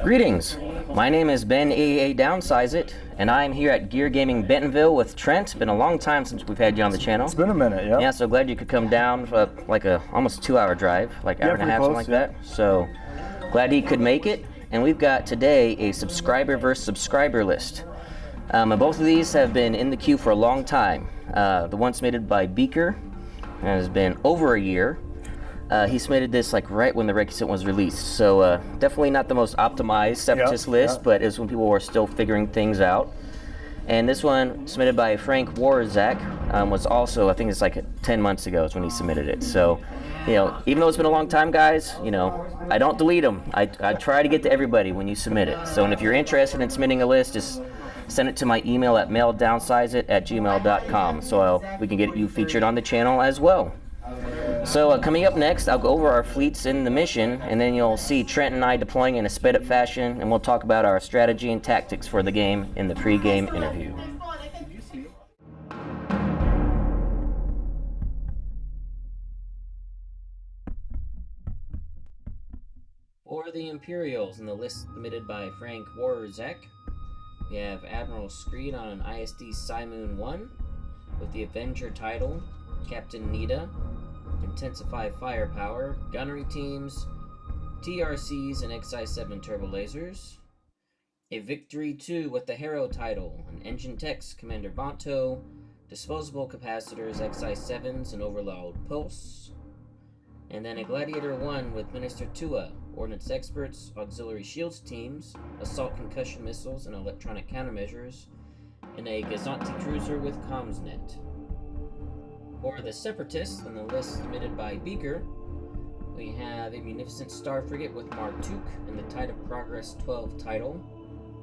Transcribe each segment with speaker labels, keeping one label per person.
Speaker 1: Greetings, my name is Ben AAA Downsize It, and I am here at Gear Gaming Bentonville with Trent. Been a long time since we've had you on the channel.
Speaker 2: It's been a minute, yeah.
Speaker 1: Yeah, so glad you could come down for like a almost 2-hour drive, like hour and a half,
Speaker 2: close,
Speaker 1: something like that. So glad he could make it. And we've got today a subscriber versus subscriber list. And both of these have been in the queue for a long time. The one submitted by Beaker has been over a year. He submitted this like right when the Requisite was released, so definitely not the most optimized Separatist list, but it's when people were still figuring things out. And this one, submitted by Frank Warzak, was also, I think it's like 10 months ago is when he submitted it. So, you know, even though it's been a long time, guys, you know, I don't delete them. I try to get to everybody when you submit it. So, and if you're interested in submitting a list, just send it to my email at maildownsizeit@gmail.com so we can get you featured on the channel as well. So coming up next, I'll go over our fleets in the mission, and then you'll see Trent and I deploying in a sped-up fashion, and we'll talk about our strategy and tactics for the game in the pre-game interview. For the Imperials, in the list submitted by Frank Warzak, we have Admiral Screed on an ISD Simoon 1 with the Avenger title, Captain Nita, Intensify Firepower, Gunnery Teams, TRCs and XI-7 Turbo Lasers. A Victory 2 with the Hero title, an Engine Techs, Commander Vanto, Disposable Capacitors, XI-7s and Overload Pulse. And then a Gladiator 1 with Minister Tua, Ordnance Experts, Auxiliary Shields Teams, Assault Concussion Missiles and Electronic Countermeasures, and a Gazanti Cruiser with Comsnet. For the Separatists, on the list submitted by Beaker, we have a Munificent Star Frigate with Tuuk and the Tide of Progress 12 title,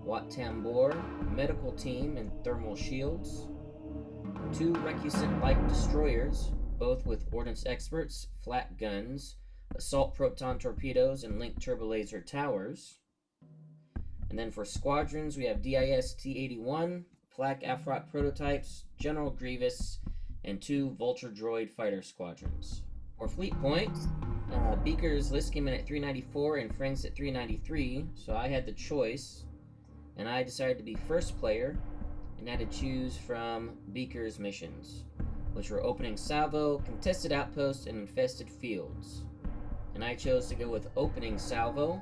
Speaker 1: Wat Tambor, Medical Team and Thermal Shields, 2 Recusant Light Destroyers, both with Ordnance Experts, Flat Guns, Assault Proton Torpedoes and Linked Turbo Laser Towers. And then for Squadrons, we have DIS T-81, Flak Afrot Prototypes, General Grievous, and 2 Vulture Droid Fighter Squadrons. For Fleet Points, Beaker's list came in at 394 and Frank's at 393, so I had the choice, and I decided to be first player, and had to choose from Beaker's missions, which were Opening Salvo, Contested Outposts, and Infested Fields. And I chose to go with Opening Salvo,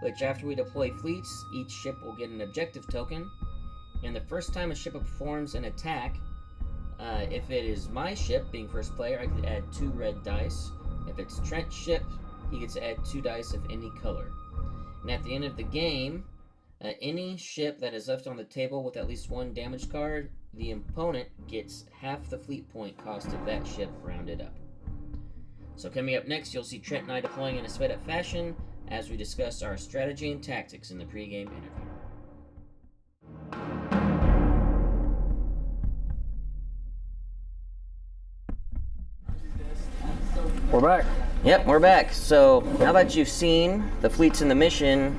Speaker 1: which after we deploy fleets, each ship will get an objective token, and the first time a ship performs an attack, if it is my ship, being first player, I could add 2 red dice. If it's Trent's ship, he gets to add 2 dice of any color. And at the end of the game, any ship that is left on the table with at least 1 damage card, the opponent gets half the fleet point cost of that ship rounded up. So coming up next, you'll see Trent and I deploying in a sped-up fashion as we discuss our strategy and tactics in the pre-game interview.
Speaker 2: We're back.
Speaker 1: Yep, we're back. So now that you've seen the fleets in the mission,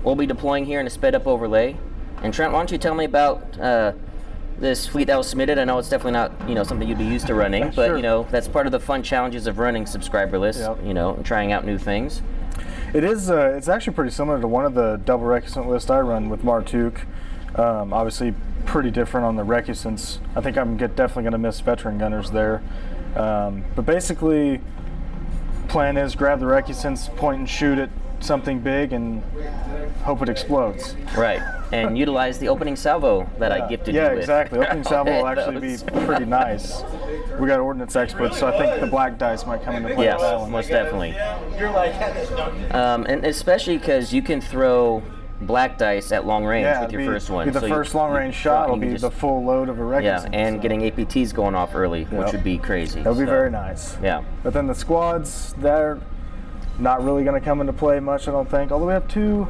Speaker 1: we'll be deploying here in a sped-up overlay. And Trent, why don't you tell me about this fleet that was submitted? I know it's definitely not, you know, something you'd be used to running, but
Speaker 2: Sure.
Speaker 1: you know, that's part of the fun challenges of running subscriber lists.
Speaker 2: Yep.
Speaker 1: You know, and trying out new things.
Speaker 2: It is. It's actually pretty similar to one of the double Recusant lists I run with Tuuk. Obviously, pretty different on the Recusants. I think I'm definitely going to miss veteran gunners there. But basically, plan is grab the Recusants, point and shoot at something big, and hope it explodes.
Speaker 1: Right, and utilize the opening salvo that I gifted you with.
Speaker 2: Yeah, exactly. Opening salvo will actually be pretty nice. We got Ordnance Experts, so I think the black dice might come into play.
Speaker 1: Yes,
Speaker 2: with that one.
Speaker 1: most definitely. And especially because you can throw black dice at long range with your first one.
Speaker 2: The first long range shot will be the full load of a Recusant.
Speaker 1: Yeah, and getting APTs going off early, which would be crazy.
Speaker 2: That would be very nice.
Speaker 1: Yeah.
Speaker 2: But then the squads, they're not really going to come into play much, I don't think. Although we have 2,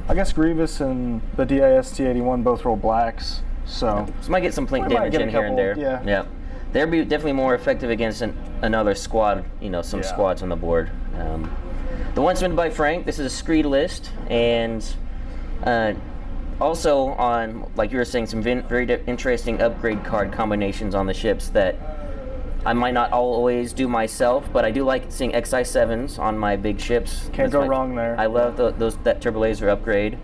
Speaker 2: I guess Grievous and the DIS T-81 both roll blacks. So
Speaker 1: might get some plink damage in here and there.
Speaker 2: Yeah.
Speaker 1: They'd be definitely more effective against another squad, you know, some squads on the board. The one submitted by Frank, this is a Screed list, and also on, like you were saying, some very interesting upgrade card combinations on the ships that I might not always do myself, but I do like seeing XI7s on my big ships.
Speaker 2: Can't go wrong there.
Speaker 1: I love that turbo laser upgrade,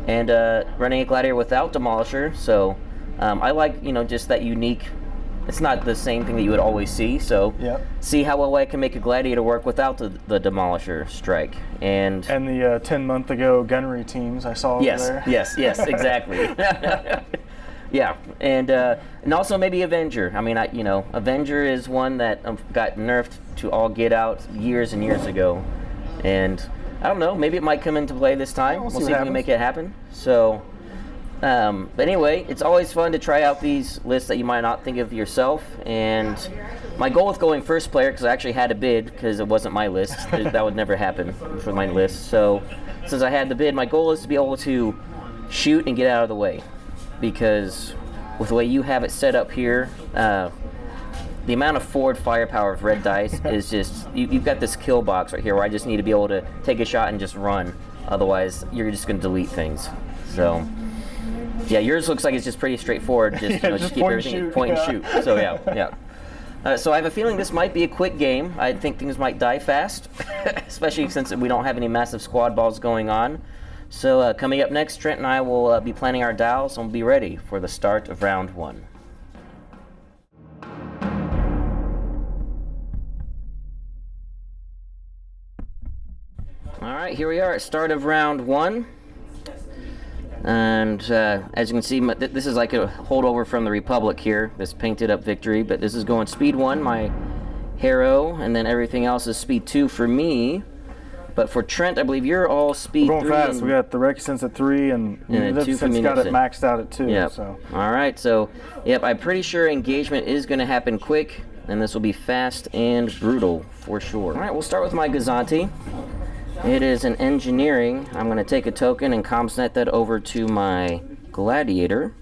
Speaker 1: and running a Gladiator without Demolisher. So I like just that unique. It's not the same thing that you would always see. So see how well I can make a Gladiator work without the Demolisher strike. And
Speaker 2: the 10-month ago gunnery teams I saw over there.
Speaker 1: Yes, exactly. Yeah, and also maybe Avenger. I mean, Avenger is one that got nerfed to all get out years and years ago, and I don't know. Maybe it might come into play this time. We'll see if we can make it happen. So, but anyway, it's always fun to try out these lists that you might not think of yourself. And my goal with going first player, because I actually had a bid, because it wasn't my list. That would never happen for my list. So, since I had the bid, my goal is to be able to shoot and get out of the way. Because with the way you have it set up here, the amount of forward firepower of red dice is just, you've got this kill box right here where I just need to be able to take a shot and just run. Otherwise, you're just going to delete things. So, yeah, yours looks like it's just pretty straightforward. Just, just keep everything point and shoot. So, yeah. So I have a feeling this might be a quick game. I think things might die fast, especially since we don't have any massive squad balls going on. So coming up next, Trent and I will be planning our dials and we'll be ready for the start of round 1. All right, here we are at start of round 1. And as you can see, this is like a holdover from the Republic here, this painted up victory, but this is going speed 1, my Harrow, and then everything else is speed 2 for me. But for Trent, I believe you're all speed 3.
Speaker 2: We're going fast. We got the Recusants at 3, and Munificent's got it maxed out at 2.
Speaker 1: Yep.
Speaker 2: So.
Speaker 1: All right. So, yep, I'm pretty sure engagement is going to happen quick, and this will be fast and brutal for sure. All right, we'll start with my Gazanti. It is an engineering. I'm going to take a token and comsnet that over to my Gladiator.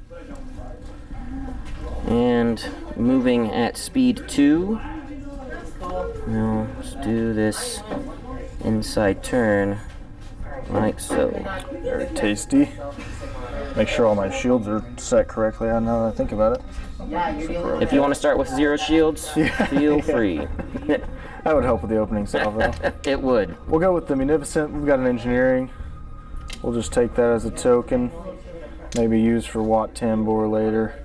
Speaker 1: And moving at speed 2. Now, let's do this inside turn, like so.
Speaker 2: Very tasty. Make sure all my shields are set correctly. I know that I think about it.
Speaker 1: If you want to start with 0 shields, feel free.
Speaker 2: That would help with the opening salvo.
Speaker 1: It would.
Speaker 2: We'll go with the Munificent. We've got an engineering. We'll just take that as a token. Maybe use for Wat Tambor later.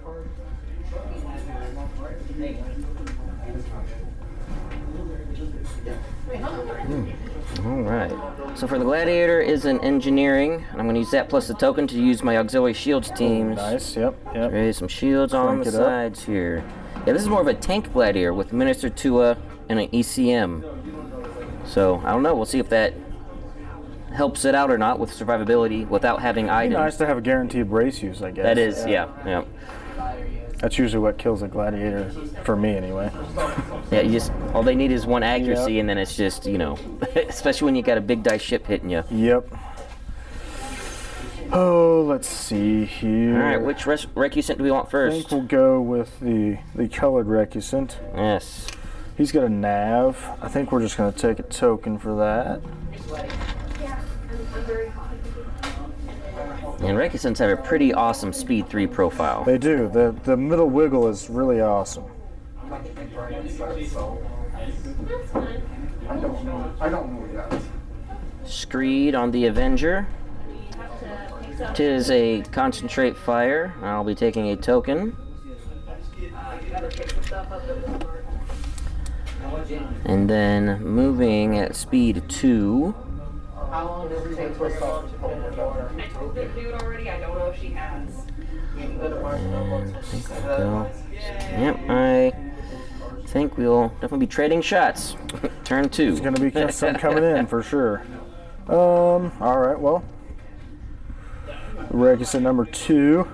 Speaker 1: Alright, so for the Gladiator is an engineering, and I'm going to use that plus the token to use my auxiliary shields teams.
Speaker 2: Nice, yep.
Speaker 1: Raise some shields on the sides here. Yeah, this is more of a tank Gladiator with Minister Tua and an ECM. So, I don't know, we'll see if that helps it out or not with survivability without having items.
Speaker 2: It'd be nice to have a guaranteed brace use, I guess.
Speaker 1: That is, yeah.
Speaker 2: That's usually what kills a Gladiator, for me anyway.
Speaker 1: Yeah, all they need is 1 accuracy, and then it's just, especially when you got a big dice ship hitting you.
Speaker 2: Yep. Oh, let's see here.
Speaker 1: All right, which Recusant do we want first?
Speaker 2: I think we'll go with the colored Recusant.
Speaker 1: Yes.
Speaker 2: He's got a nav. I think we're just going to take a token for that.
Speaker 1: And Recusants have a pretty awesome speed 3 profile.
Speaker 2: They do. The middle wiggle is really awesome.
Speaker 1: Screed on the Avenger. It is a concentrate fire. I'll be taking a token. And then moving at speed 2.
Speaker 3: How long does it take to assault? I told the dude already. I don't know if she has.
Speaker 1: And I think we'll go. Yep, I think we'll definitely be trading shots. Turn 2.
Speaker 2: There's going to be some coming in for sure. All right, well. Recusant number 2.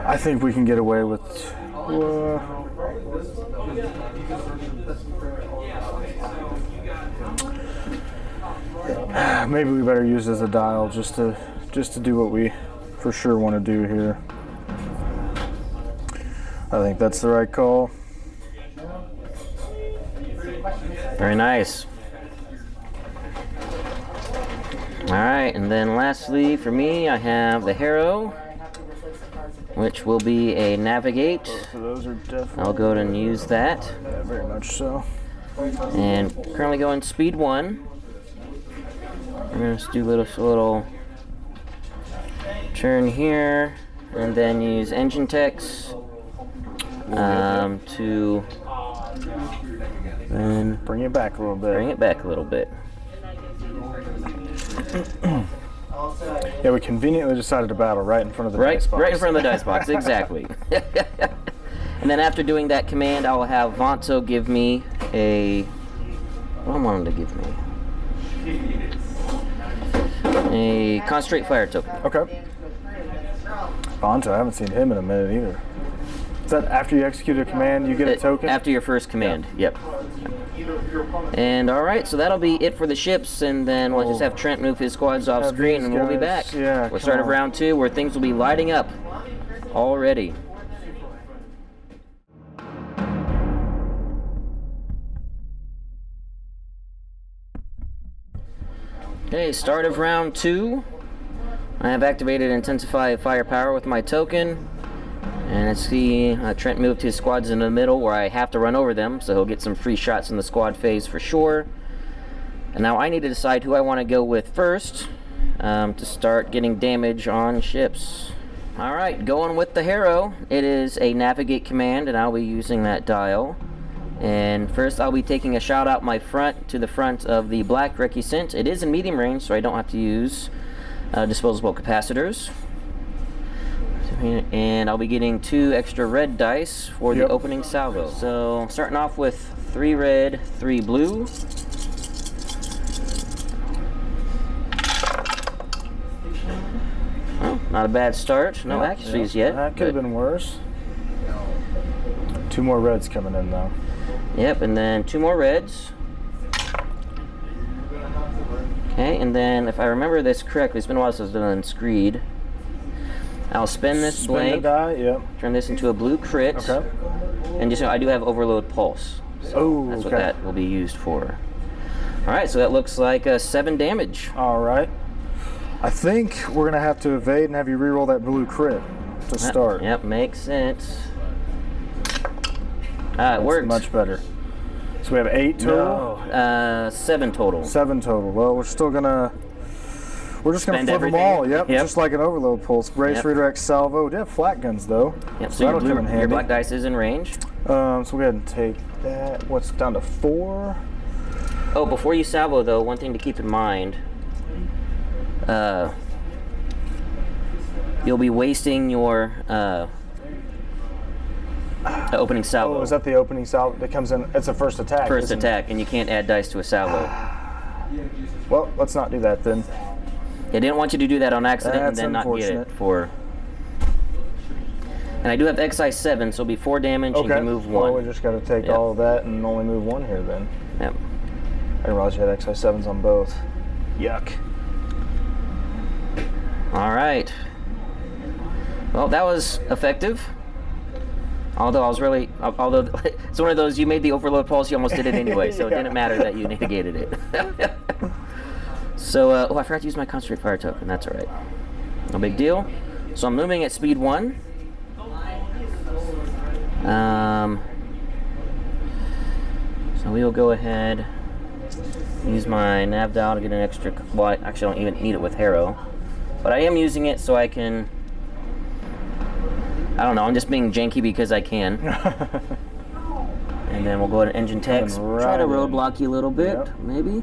Speaker 2: I think we can get away with. Maybe we better use it as a dial just to do what we for sure want to do here. I think that's the right call.
Speaker 1: Very nice. All right, and then lastly for me, I have the Harrow. which will be a navigate.
Speaker 2: Both of those are definitely.
Speaker 1: I'll go ahead and use that.
Speaker 2: Yeah, very much so.
Speaker 1: And currently going speed 1. We're going to do a little turn here, and then use engine techs to then
Speaker 2: bring it back a little bit.
Speaker 1: Bring it back a little bit.
Speaker 2: Yeah, we conveniently decided to battle right in front of the dice box.
Speaker 1: Right in front of the dice box, exactly. And then after doing that command, I will have Vance give me a... What do I want him to give me? A concentrate fire token.
Speaker 2: Okay. Vance, I haven't seen him in a minute either. Is that after you execute a command, you get a token?
Speaker 1: After your first command, yep. And alright, so that'll be it for the ships, and then we'll just have Trent move his squads off screen, and we'll be back.
Speaker 2: Yeah,
Speaker 1: we'll start of round 2, where things will be lighting up already. Okay, start of round 2. I have activated Intensify Firepower with my token. And let's see, Trent moved his squads in the middle where I have to run over them, so he'll get some free shots in the squad phase for sure. And now I need to decide who I want to go with first to start getting damage on ships. Alright, going with the Harrow. It is a navigate command, and I'll be using that dial. And first I'll be taking a shot out my front to the front of the black recusant. It is in medium range, so I don't have to use disposable capacitors. And I'll be getting 2 extra red dice for the opening salvo. So starting off with 3 red, 3 blue. Well, not a bad start. No accuracies yet.
Speaker 2: That could have been worse. 2 more reds coming in though.
Speaker 1: Yep, and then 2 more reds. Okay, and then if I remember this correctly, it's been a while since I've done Screed. I'll spin this blank, turn this into a blue crit, and just I do have overload pulse. So that's what that will be used for. Alright, so that looks like 7 damage.
Speaker 2: Alright. I think we're going to have to evade and have you reroll that blue crit to start.
Speaker 1: Yep, makes sense. It worked.
Speaker 2: Much better. So we have 8 total?
Speaker 1: No, 7 total.
Speaker 2: 7 total. Well, we're still going to... We're just going to flip them all, just like an overload pulse. Brace, redirect, salvo. We do have flat guns, though.
Speaker 1: Yep, so your black dice is in range.
Speaker 2: So we go ahead and take that. What's down to 4?
Speaker 1: Oh, before you salvo, though, one thing to keep in mind. You'll be wasting your opening salvo.
Speaker 2: Oh, is that the opening salvo that comes in? It's a first attack.
Speaker 1: First attack, and you can't add dice to a salvo.
Speaker 2: Well, let's not do that then.
Speaker 1: I didn't want you to do that on accident and then not get it for... And I do have excise 7, so it'll be 4 damage and you can move 1.
Speaker 2: Well, we just got to take all of that and only move 1 here then.
Speaker 1: Yep.
Speaker 2: I didn't realize you had excise 7s on both. Yuck.
Speaker 1: Alright. Well, that was effective. Although it's one of those, you made the overload pulse, you almost did it anyway, so it didn't matter that you negated it. So, I forgot to use my concentrate fire token. That's all right. No big deal. So I'm moving at speed 1. So we will go ahead, use my nav dial to get an extra. Well, I actually don't even need it with Harrow, but I am using it so I can. I don't know. I'm just being janky because I can. And then we'll go ahead and engine text. Try to roadblock you a little bit, maybe.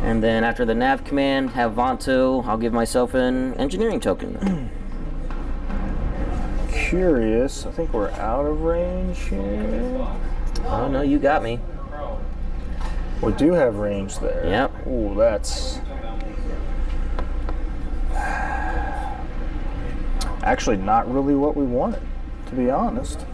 Speaker 1: And then after the nav command, have Vanto, I'll give myself an engineering token.
Speaker 2: Curious, I think we're out of range here.
Speaker 1: Oh no, you got me.
Speaker 2: We do have range there.
Speaker 1: Yep.
Speaker 2: Ooh, that's... actually not really what we wanted, to be honest.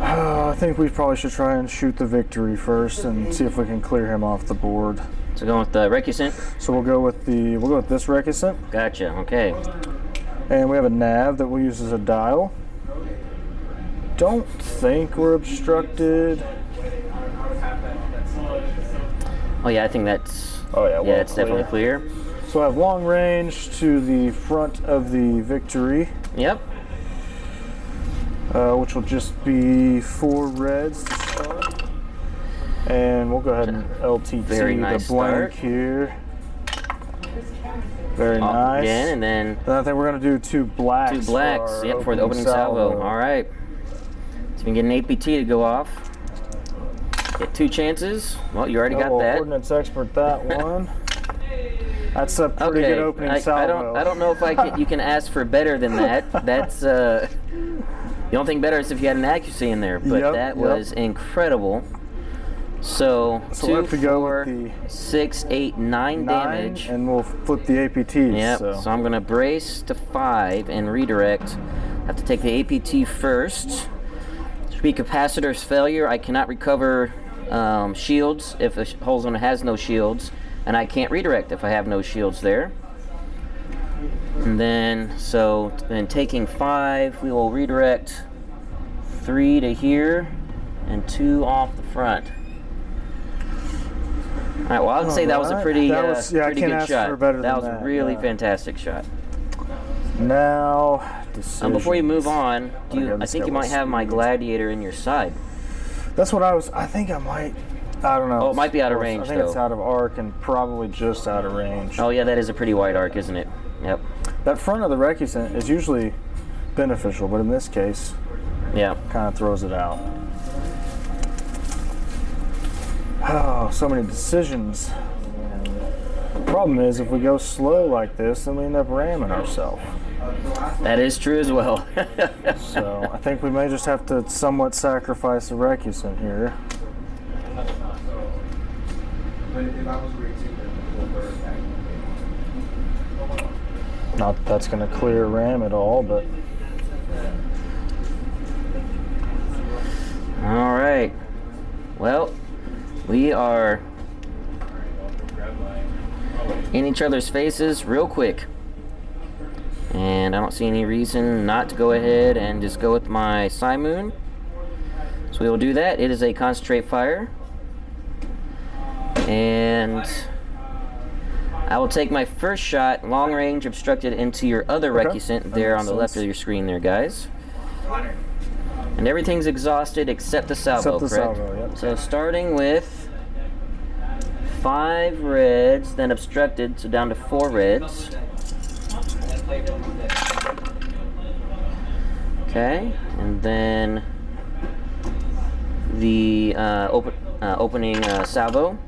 Speaker 2: I think we probably should try and shoot the victory first and see if we can clear him off the board.
Speaker 1: So going with the recusant?
Speaker 2: So we'll go with this recusant.
Speaker 1: Gotcha, okay.
Speaker 2: And we have a nav that we'll use as a dial. Don't think we're obstructed.
Speaker 1: Oh yeah, I think that's...
Speaker 2: Oh yeah, well,
Speaker 1: yeah, it's definitely clear.
Speaker 2: So I have long range to the front of the Victory,
Speaker 1: Yep.
Speaker 2: which will just be 4 reds to start. And we'll go ahead and LTT
Speaker 1: Very nice
Speaker 2: the blank
Speaker 1: start.
Speaker 2: here. Very
Speaker 1: Off
Speaker 2: nice.
Speaker 1: again, and then
Speaker 2: Then I think we're going to do 2 blacks.
Speaker 1: 2 blacks.
Speaker 2: For
Speaker 1: Yep, for the opening salvo. All right. So we can get an APT to go off. Get 2 chances. Well, you already got
Speaker 2: we'll
Speaker 1: that.
Speaker 2: Ordnance expert that one. That's a pretty good opening salvo.
Speaker 1: I don't know if you can ask for better than that. That's the only thing better is if you had an accuracy in there, but that was incredible. So
Speaker 2: we'll
Speaker 1: 2,
Speaker 2: have to go
Speaker 1: 4,
Speaker 2: with the
Speaker 1: 6, 8, 9 damage.
Speaker 2: and we'll flip the APTs.
Speaker 1: Yep.
Speaker 2: So.
Speaker 1: So I'm gonna brace to 5 and redirect. Have to take the APT first. Should be capacitor's failure. I cannot recover shields if the hull zone has no shields, and I can't redirect if I have no shields there. And then taking 5, we will redirect 3 to here and 2 off the front. All right. Well, I would say that was a pretty pretty good shot. That was a really fantastic shot.
Speaker 2: Now,
Speaker 1: before you move on, I think you might have my gladiator in your side.
Speaker 2: That's what I think I might. I don't know.
Speaker 1: Oh, it might be out of range,
Speaker 2: I think it's
Speaker 1: though.
Speaker 2: out of arc and probably just out of range.
Speaker 1: Oh yeah, that is a pretty wide arc, isn't it? Yep.
Speaker 2: That front of the recusant is usually beneficial, but in this case,
Speaker 1: yeah,
Speaker 2: kind of throws it out. Oh, so many decisions. Problem is, if we go slow like this, then we end up ramming ourselves.
Speaker 1: That is true as well.
Speaker 2: So I think we may just have to somewhat sacrifice the recusant here. Not that that's going to clear ram at all, but
Speaker 1: all right. Well, we are in each other's faces real quick. And I don't see any reason not to go ahead and just go with my Simoon. So we will do that. It is a concentrate fire. And I will take my first shot, long range, obstructed into your other recusant there on the left of your screen there, guys. And everything's exhausted except the salvo, correct?
Speaker 2: Salvo, yep.
Speaker 1: So starting with 5 reds, then obstructed, so down to 4 reds. Okay, and then the opening salvo.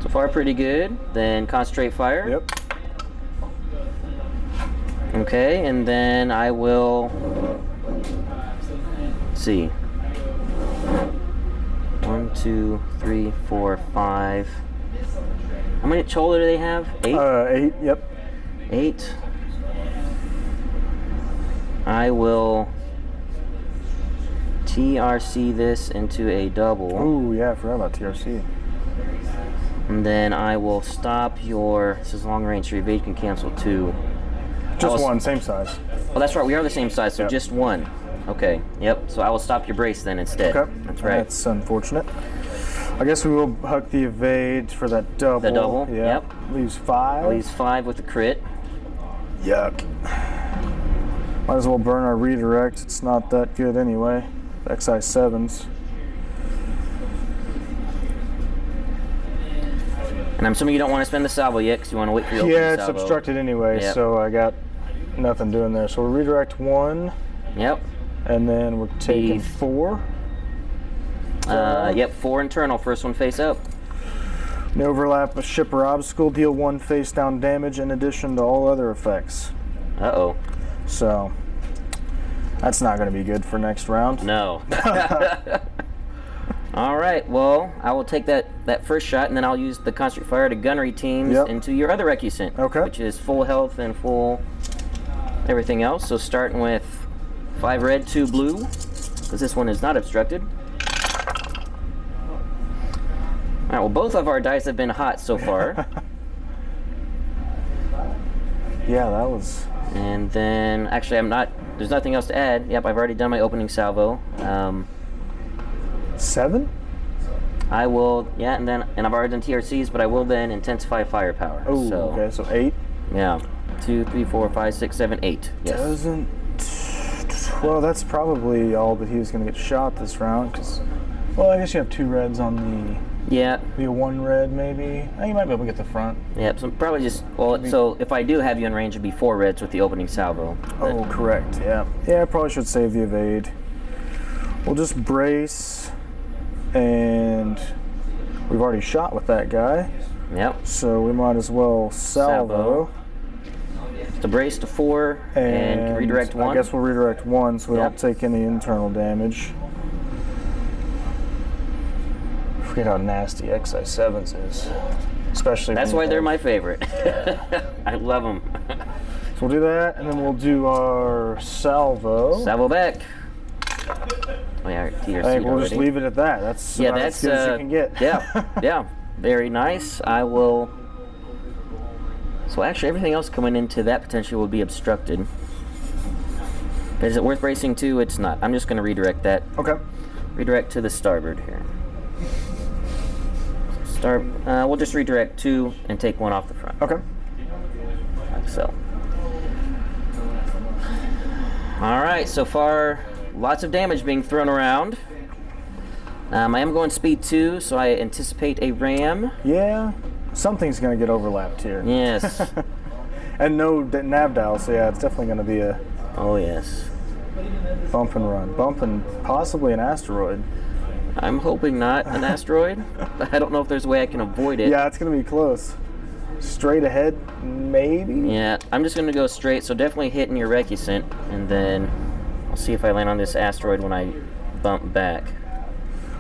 Speaker 1: So far, pretty good. Then concentrate fire.
Speaker 2: Yep.
Speaker 1: Okay, and then I will see. 1, 2, 3, 4, 5. How many chola do they have? 8?
Speaker 2: 8, yep.
Speaker 1: 8. I will TRC this into a double.
Speaker 2: Ooh, yeah, I forgot about TRC.
Speaker 1: And then I will stop your, this is long range, so your evade can cancel 2.
Speaker 2: Just one, same size.
Speaker 1: Oh, that's right, we are the same size, so
Speaker 2: Yep.
Speaker 1: just 1. Okay, yep, so I will stop your brace then instead.
Speaker 2: Okay.
Speaker 1: That's right.
Speaker 2: That's unfortunate. I guess we will huck the evade for that double.
Speaker 1: The double,
Speaker 2: Yeah.
Speaker 1: yep.
Speaker 2: Leaves 5.
Speaker 1: Leaves 5 with the crit.
Speaker 2: Yuck. Might as well burn our redirect. It's not that good anyway. XI7s.
Speaker 1: And I'm assuming you don't want to spend the salvo yet because you want to wait for your opening
Speaker 2: Yeah, it's
Speaker 1: salvo.
Speaker 2: obstructed anyway,
Speaker 1: Yep.
Speaker 2: so I got nothing doing there. So we'll redirect 1,
Speaker 1: Yep.
Speaker 2: and then we're taking
Speaker 1: The-
Speaker 2: 4.
Speaker 1: Yep, 4 internal, first one face up.
Speaker 2: No overlap with shipper obstacle. Deal 1 face down damage in addition to all other effects.
Speaker 1: Uh-oh.
Speaker 2: So that's not going to be good for next round.
Speaker 1: No. All right, well, I will take that first shot, and then I'll use the concentrate fire to gunnery teams
Speaker 2: Yep.
Speaker 1: into your other recusant,
Speaker 2: Okay.
Speaker 1: which is full health and full everything else. So starting with 5 red, 2 blue, because this one is not obstructed. All right, well, both of our dice have been hot so far.
Speaker 2: Yeah, that was...
Speaker 1: And then, actually, there's nothing else to add. Yep, I've already done my opening salvo.
Speaker 2: 7?
Speaker 1: I will, yeah, and I've already done TRCs, but I will then intensify firepower.
Speaker 2: Oh,
Speaker 1: so,
Speaker 2: okay, so 8.
Speaker 1: Yeah, 2, 3, 4, 5, 6, 7, 8. Yes.
Speaker 2: Doesn't. Well, that's probably all that he was going to get shot this round. Cause, well, I guess you have 2 reds on the.
Speaker 1: Yeah.
Speaker 2: Be a 1 red maybe. Oh, you might be able to get the front.
Speaker 1: Yeah, so probably just. Well, so if I do have you in range, it'd be 4 reds with the opening salvo.
Speaker 2: Oh, correct. Yeah. Yeah, I probably should save the evade. We'll just brace, and we've already shot with that guy.
Speaker 1: Yep.
Speaker 2: So we might as well salvo.
Speaker 1: To brace to 4 and redirect 1.
Speaker 2: I guess we'll redirect 1 so we don't take any internal damage. Forget how nasty XI7s is. Especially
Speaker 1: That's why they're my favorite. I love them.
Speaker 2: So we'll do that, and then we'll do our salvo.
Speaker 1: Salvo back. Oh yeah, TRC
Speaker 2: I think we'll
Speaker 1: already.
Speaker 2: just leave it at that. That's about as good as you can get.
Speaker 1: yeah, very nice. I will. So actually, everything else coming into that potentially will be obstructed. But is it worth bracing to? It's not. I'm just going to redirect that.
Speaker 2: Okay.
Speaker 1: Redirect to the starboard here. We'll just redirect 2 and take 1 off the front.
Speaker 2: Okay.
Speaker 1: Like so. All right, so far, lots of damage being thrown around. I am going speed 2, so I anticipate a ram.
Speaker 2: Yeah, something's going to get overlapped here.
Speaker 1: Yes.
Speaker 2: And no nav dial, so yeah, it's definitely going to be a
Speaker 1: Oh, yes.
Speaker 2: bump and run. Bump and possibly an asteroid.
Speaker 1: I'm hoping not an asteroid. I don't know if there's a way I can avoid it.
Speaker 2: Yeah, it's going to be close. Straight ahead, maybe?
Speaker 1: Yeah, I'm just going to go straight, so definitely hitting your recusant, and then I'll see if I land on this asteroid when I bump back.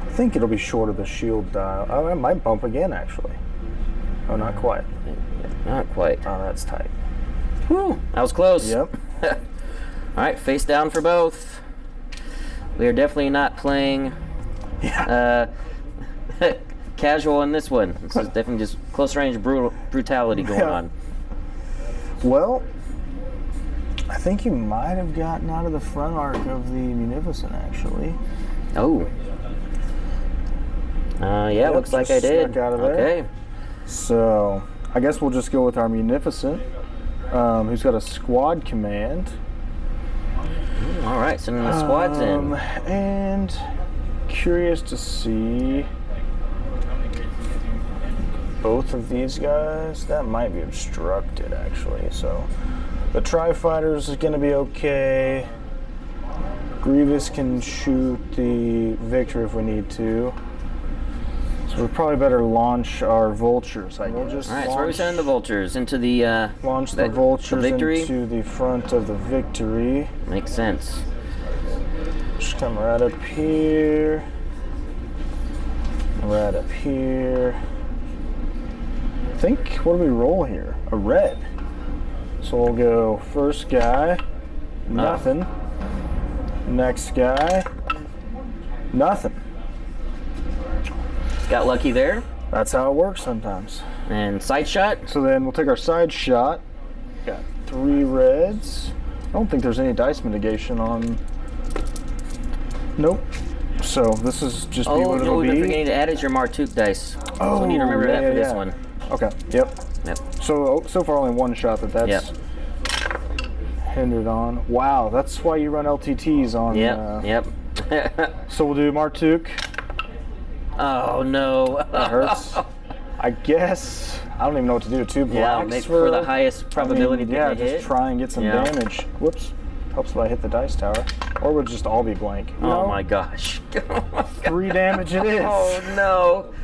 Speaker 2: I think it'll be short of the shield dial. Oh, I might bump again, actually. Oh, not quite.
Speaker 1: Not quite.
Speaker 2: Oh, that's tight.
Speaker 1: Whew, that was close.
Speaker 2: Yep.
Speaker 1: All right, face down for both. We are definitely not playing casual in this one. This is definitely just close range brutality going on.
Speaker 2: Well, I think you might have gotten out of the front arc of the Munificent, actually.
Speaker 1: Oh. Yeah, looks like I did.
Speaker 2: Snuck out of there.
Speaker 1: Okay.
Speaker 2: So, I guess we'll just go with our Munificent, who's got a squad command.
Speaker 1: All right, sending the squads in.
Speaker 2: And curious to see both of these guys. That might be obstructed, actually. So the Tri-Fighters is going to be okay. Grievous can shoot the Victor if we need to. So we probably better launch our Vultures. We'll just
Speaker 1: all right, so we're sending the Vultures into the
Speaker 2: launch the Vultures
Speaker 1: Victory?
Speaker 2: into the front of the Victory.
Speaker 1: Makes sense.
Speaker 2: Just come right up here. Right up here. I think, what do we roll here? A red. So we'll go first guy, nothing. Next guy, nothing.
Speaker 1: Got lucky there.
Speaker 2: That's how it works sometimes.
Speaker 1: And side shot.
Speaker 2: So then we'll take our side shot. Got 3 reds. I don't think there's any dice mitigation on. Nope. So this is just be what it'll
Speaker 1: we've been
Speaker 2: be.
Speaker 1: forgetting to add is your Tuuk dice.
Speaker 2: Oh,
Speaker 1: so we need to remember that for this one.
Speaker 2: Okay. Yep.
Speaker 1: Yep.
Speaker 2: So far only 1 shot that's
Speaker 1: Yep.
Speaker 2: hindered on. Wow, that's why you run LTTs on.
Speaker 1: Yep.
Speaker 2: So we'll do Tuuk.
Speaker 1: Oh no.
Speaker 2: That hurts. I guess I don't even know what to do. 2 blocks
Speaker 1: make for the highest probability to
Speaker 2: just
Speaker 1: hit.
Speaker 2: try and get some damage. Whoops. Helps if I hit the dice tower, or would just all be blank.
Speaker 1: Oh my gosh.
Speaker 2: 3 damage it is.
Speaker 1: Oh no.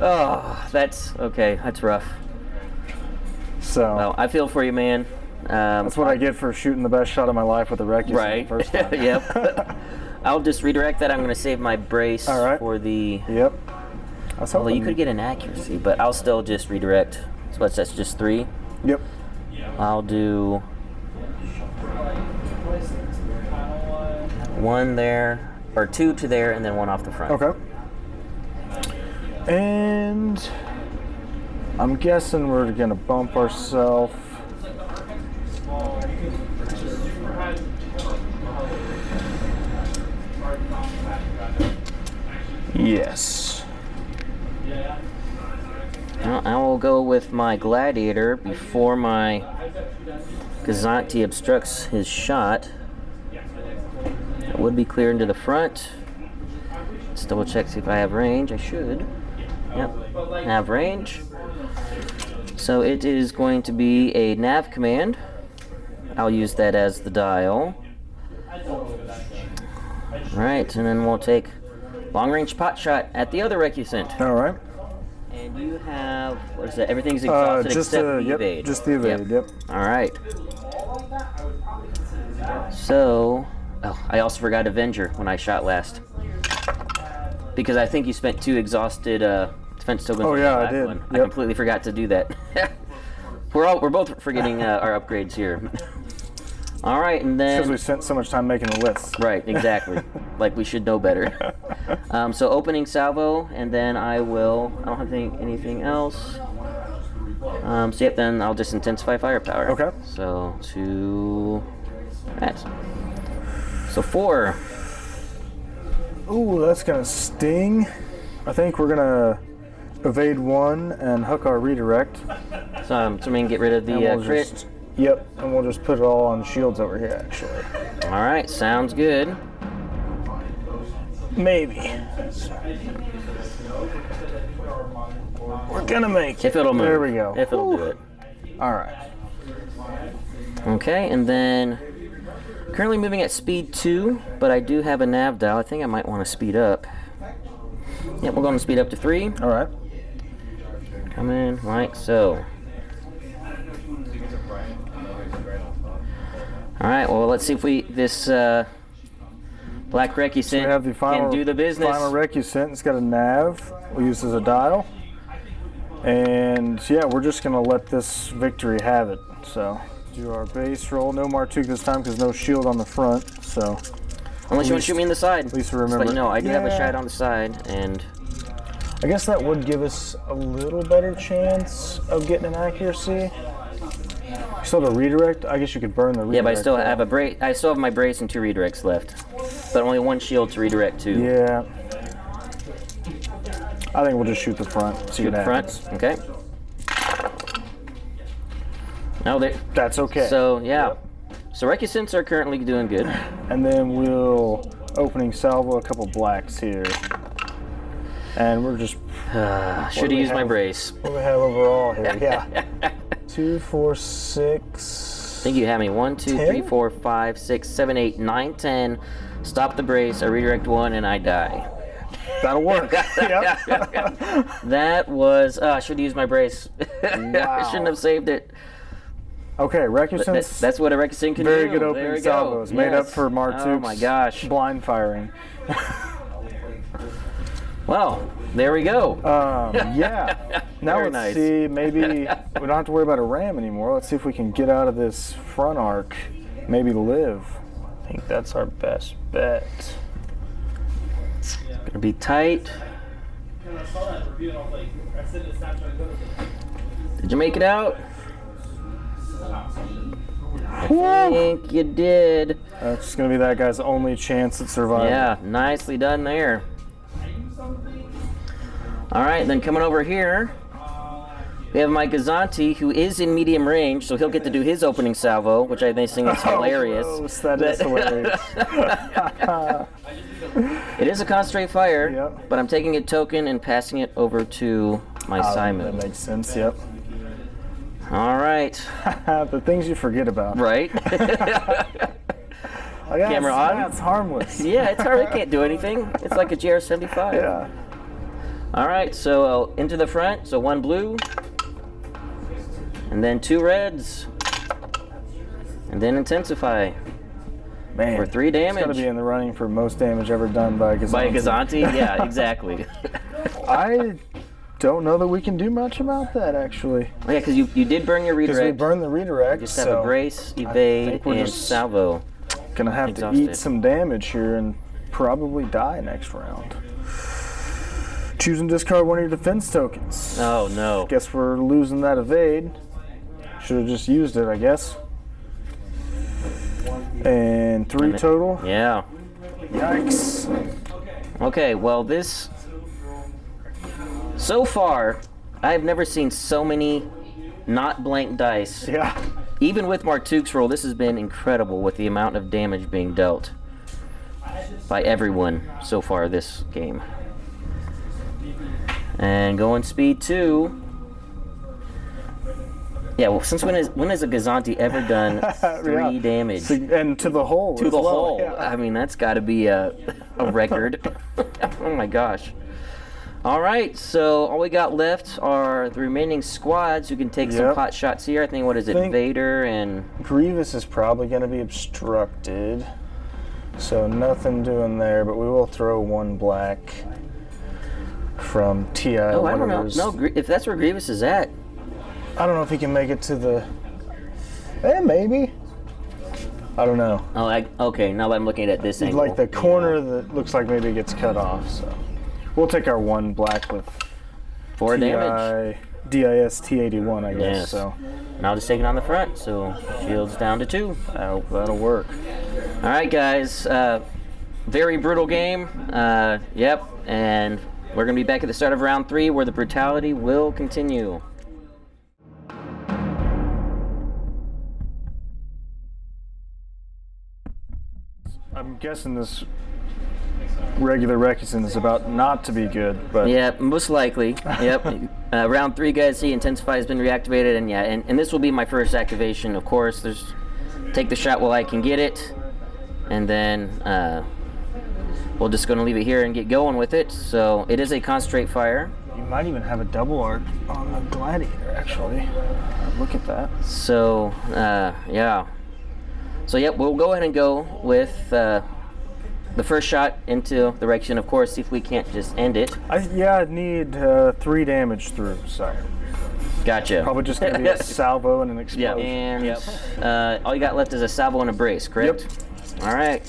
Speaker 1: Oh, that's okay. That's rough.
Speaker 2: So
Speaker 1: well, I feel for you, man.
Speaker 2: That's what I get for shooting the best shot of my life with the Recus
Speaker 1: right.
Speaker 2: the first time.
Speaker 1: Yep. I'll just redirect that. I'm going to save my brace for the.
Speaker 2: Yep.
Speaker 1: Although you could get an accuracy, but I'll still just redirect. So that's just 3.
Speaker 2: Yep.
Speaker 1: I'll do 1 there, or 2 to there, and then 1 off the front.
Speaker 2: Okay. And I'm guessing we're gonna bump ourselves. Yes.
Speaker 1: Well, I will go with my Gladiator before my Gazanti obstructs his shot. It would be clear into the front. Let's double check, see if I have range. I should. Yep, have range. So it is going to be a nav command. I'll use that as the dial. Right, and then we'll take long-range pot shot at the other recusant.
Speaker 2: All right.
Speaker 1: And you have, what is that? Everything's exhausted
Speaker 2: Just
Speaker 1: except
Speaker 2: the
Speaker 1: the evade.
Speaker 2: Yep, just the evade. Yep.
Speaker 1: All right. So, I also forgot Avenger when I shot last. Because I think you spent 2 exhausted defense tokens.
Speaker 2: Oh
Speaker 1: on the
Speaker 2: yeah, I
Speaker 1: black
Speaker 2: did.
Speaker 1: one.
Speaker 2: Yep.
Speaker 1: I completely forgot to do that. We're both forgetting our upgrades here. All right, and then
Speaker 2: Because we spent so much time making the list.
Speaker 1: right, exactly. Like we should know better. So opening salvo, and then I don't have anything else. So yep, then I'll just intensify firepower.
Speaker 2: Okay.
Speaker 1: So to that. So 4.
Speaker 2: Ooh, that's gonna sting. I think we're gonna evade 1 and hook our redirect.
Speaker 1: So I'm assuming get rid of the
Speaker 2: And we'll
Speaker 1: crit.
Speaker 2: just- Yep, and we'll just put it all on shields over here, actually.
Speaker 1: All right, sounds good.
Speaker 2: Maybe. We're gonna make it.
Speaker 1: If it'll move.
Speaker 2: There we go.
Speaker 1: If it'll do it.
Speaker 2: All right.
Speaker 1: Okay, and then currently moving at speed 2, but I do have a nav dial. I think I might want to speed up. Yep, we're going to speed up to 3.
Speaker 2: All right.
Speaker 1: Come in like so. All right, well, let's see if this black recusant
Speaker 2: We have the final,
Speaker 1: can do the business.
Speaker 2: final recusant. It's got a nav. We'll use as a dial. And yeah, we're just gonna let this victory have it. So do our base roll. No Martuk this time because no shield on the front. So
Speaker 1: Unless you want to shoot me in the side.
Speaker 2: at least we
Speaker 1: Just
Speaker 2: remember.
Speaker 1: let you know, I do have a
Speaker 2: Yeah.
Speaker 1: shot on the side, and
Speaker 2: I guess that would give us a little better chance of getting an accuracy. You still have a redirect? I guess you could burn the redirect.
Speaker 1: yeah, but I still
Speaker 2: though.
Speaker 1: have a brace. I still have my brace and 2 redirects left, but only 1 shield to redirect to.
Speaker 2: Yeah. I think we'll just shoot the front. See
Speaker 1: Shoot
Speaker 2: what
Speaker 1: the front.
Speaker 2: happens.
Speaker 1: Okay. No, they.
Speaker 2: That's okay.
Speaker 1: So yeah. So recusants are currently doing good.
Speaker 2: And then we'll opening salvo a couple blacks here. And we're just
Speaker 1: Should have
Speaker 2: we
Speaker 1: used my
Speaker 2: have?
Speaker 1: brace.
Speaker 2: what do we have overall here? Yeah. 2, 4, 6.
Speaker 1: I think you have me 1, 2, 3,
Speaker 2: 10?
Speaker 1: 4, 5, 6, 7, 8, 9, 10. Stop the brace. I redirect 1 and I die.
Speaker 2: That'll work. Yep.
Speaker 1: That was. I should have used my brace. I
Speaker 2: Wow.
Speaker 1: shouldn't have saved it.
Speaker 2: Okay, recusants.
Speaker 1: That's what a recusant can
Speaker 2: very
Speaker 1: do.
Speaker 2: good
Speaker 1: There
Speaker 2: opening
Speaker 1: we go.
Speaker 2: salvos. Made up
Speaker 1: Yes.
Speaker 2: for Martuk's
Speaker 1: Oh my gosh.
Speaker 2: blind firing.
Speaker 1: Well, there we go.
Speaker 2: Yeah. Now
Speaker 1: Very
Speaker 2: let's
Speaker 1: nice.
Speaker 2: see. Maybe we don't have to worry about a ram anymore. Let's see if we can get out of this front arc. Maybe live. I think that's our best bet.
Speaker 1: Gonna be tight. Did you make it out? I think you did.
Speaker 2: That's going to be that guy's only chance at survival.
Speaker 1: Yeah, nicely done there. All right, then coming over here, we have my Gazanti, who is in medium range, so he'll get to do his opening salvo, which I think is hilarious.
Speaker 2: Oh, gross. That is hilarious.
Speaker 1: It is a concentrate fire,
Speaker 2: Yep.
Speaker 1: but I'm taking a token and passing it over to my
Speaker 2: That
Speaker 1: Simon.
Speaker 2: makes sense, yep.
Speaker 1: All right.
Speaker 2: The things you forget about.
Speaker 1: Right?
Speaker 2: Like, that's,
Speaker 1: Camera on?
Speaker 2: That's harmless.
Speaker 1: Yeah, it's hard. It can't do anything. It's like a GR75.
Speaker 2: Yeah.
Speaker 1: All right, so into the front. So 1 blue, and then 2 reds, and then intensify
Speaker 2: Man.
Speaker 1: for 3
Speaker 2: It's got to
Speaker 1: damage.
Speaker 2: be in the running for most damage ever done by a Gazanti.
Speaker 1: By a Gazanti? Yeah, exactly.
Speaker 2: I don't know that we can do much about that, actually.
Speaker 1: Yeah, because you did burn your
Speaker 2: Because we
Speaker 1: redirect.
Speaker 2: burned the redirect,
Speaker 1: Just have
Speaker 2: so
Speaker 1: a brace, evade,
Speaker 2: think we're
Speaker 1: and
Speaker 2: just
Speaker 1: salvo.
Speaker 2: gonna have
Speaker 1: exhausted.
Speaker 2: to eat some damage here and probably die next round. Choose and discard 1 of your defense tokens.
Speaker 1: Oh no.
Speaker 2: Guess we're losing that evade. Should have just used it, I guess. And 3 total.
Speaker 1: Yeah.
Speaker 2: Yikes.
Speaker 1: Okay, well this. So far, I've never seen so many not blank dice.
Speaker 2: Yeah.
Speaker 1: Even with Tuuk's roll, this has been incredible with the amount of damage being dealt by everyone so far this game. And going speed 2. Yeah, well, since when has a Gazanti ever done 3 damage?
Speaker 2: And to the hole.
Speaker 1: To the hole.
Speaker 2: Yeah.
Speaker 1: I mean, that's got to be a record. Oh my gosh. All right, so all we got left are the remaining squads who can take some pot shots here. I think, what is it, Vader and...
Speaker 2: Grievous is probably going to be obstructed, so nothing doing there, but we will throw 1 black from TI.
Speaker 1: Oh, I don't know. No, if that's where Grievous is at.
Speaker 2: I don't know if he can make it to the... maybe. I don't know.
Speaker 1: Oh, okay, now that I'm looking at this angle.
Speaker 2: Like the corner that looks like maybe it gets cut off, so... We'll take our 1 black with
Speaker 1: 4 damage.
Speaker 2: DIS T81, I guess.
Speaker 1: Yes.
Speaker 2: So.
Speaker 1: And I'll just take it on the front, so shields down to 2.
Speaker 2: I hope that'll work.
Speaker 1: All right, guys. Very brutal game. Yep, and we're going to be back at the start of round 3 where the brutality will continue.
Speaker 2: I'm guessing this regular Recusant is about not to be good, but...
Speaker 1: Yeah, most likely. Yep. Round 3, guys, see, Intensify has been reactivated, and yeah, and this will be my first activation, of course. There's take the shot while I can get it, and then we're just going to leave it here and get going with it. So it is a concentrate fire.
Speaker 2: You might even have a double arc on the Gladiator, actually. Look at that.
Speaker 1: So, yeah. So, yep, we'll go ahead and go with... the first shot into the Recusant, of course, see if we can't just end it.
Speaker 2: I'd need 3 damage through, so.
Speaker 1: Gotcha.
Speaker 2: Probably just going to be a salvo and an explosion.
Speaker 1: Yeah, and all you got left is a salvo and a brace, correct? Yep. All right.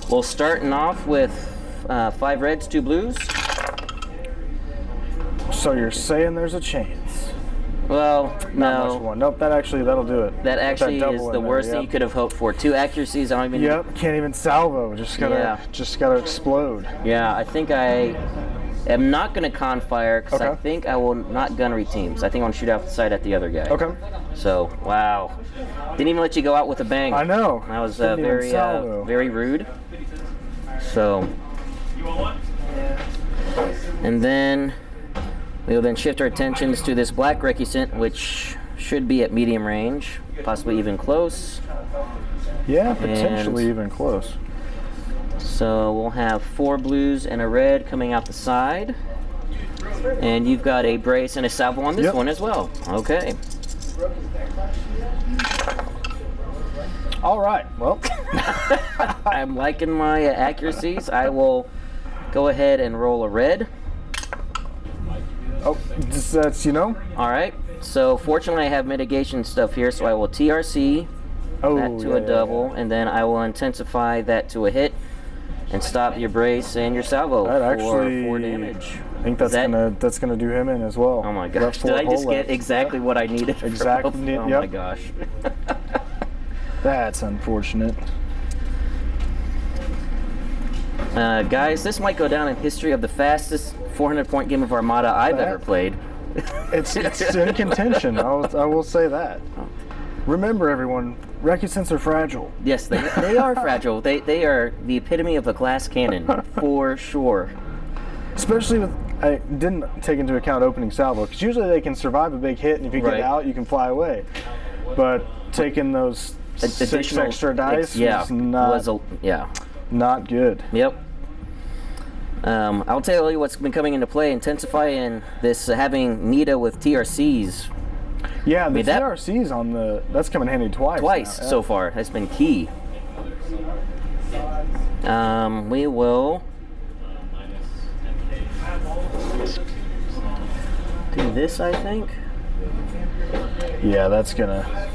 Speaker 1: We'll starting off with 5 reds, 2 blues.
Speaker 2: So you're saying there's a chance?
Speaker 1: Well,
Speaker 2: Not much one. Nope, that'll do it.
Speaker 1: That actually is the worst that you could have hoped for. 2 accuracies, I don't even...
Speaker 2: Yep, can't even salvo. Just gotta explode.
Speaker 1: Yeah, I think I am not going to con fire because I think I will not gunnery teams. I think I want to shoot out the side at the other guy.
Speaker 2: Okay.
Speaker 1: So, wow. Didn't even let you go out with a bang.
Speaker 2: I know.
Speaker 1: That was very rude. So... And then... We'll then shift our attentions to this black Recusant, which should be at medium range, possibly even close.
Speaker 2: Yeah, potentially even close.
Speaker 1: So we'll have 4 blues and a red coming out the side. And you've got a brace and a salvo on this one as well. Okay.
Speaker 2: All right, well.
Speaker 1: I'm liking my accuracies. I will go ahead and roll a red.
Speaker 2: Oh, that's, All
Speaker 1: right. So fortunately I have mitigation stuff here, so I will TRC that to a double, and then I will intensify that to a hit and stop your brace and your salvo for 4 damage.
Speaker 2: I think that's gonna do him in as well.
Speaker 1: Oh my gosh. Did I just get exactly what I needed?
Speaker 2: Exactly.
Speaker 1: Oh my gosh.
Speaker 2: That's unfortunate.
Speaker 1: Guys, this might go down in history of the fastest 400-point game of Armada I've ever played.
Speaker 2: It's in contention. I will say that. Remember, everyone, Recusants are fragile.
Speaker 1: Yes, they are fragile. They are the epitome of a glass cannon, for sure.
Speaker 2: Especially with, I didn't take into account opening salvo, because usually they can survive a big hit, and if you get out, you can fly away. But taking those 6 extra dice was not good.
Speaker 1: Yep. I'll tell you what's been coming into play, Intensify, and this having Nita with TRCs.
Speaker 2: Yeah, the TRCs that's come in handy twice
Speaker 1: so far. That's been key. We will do this, I think.
Speaker 2: Yeah, that's gonna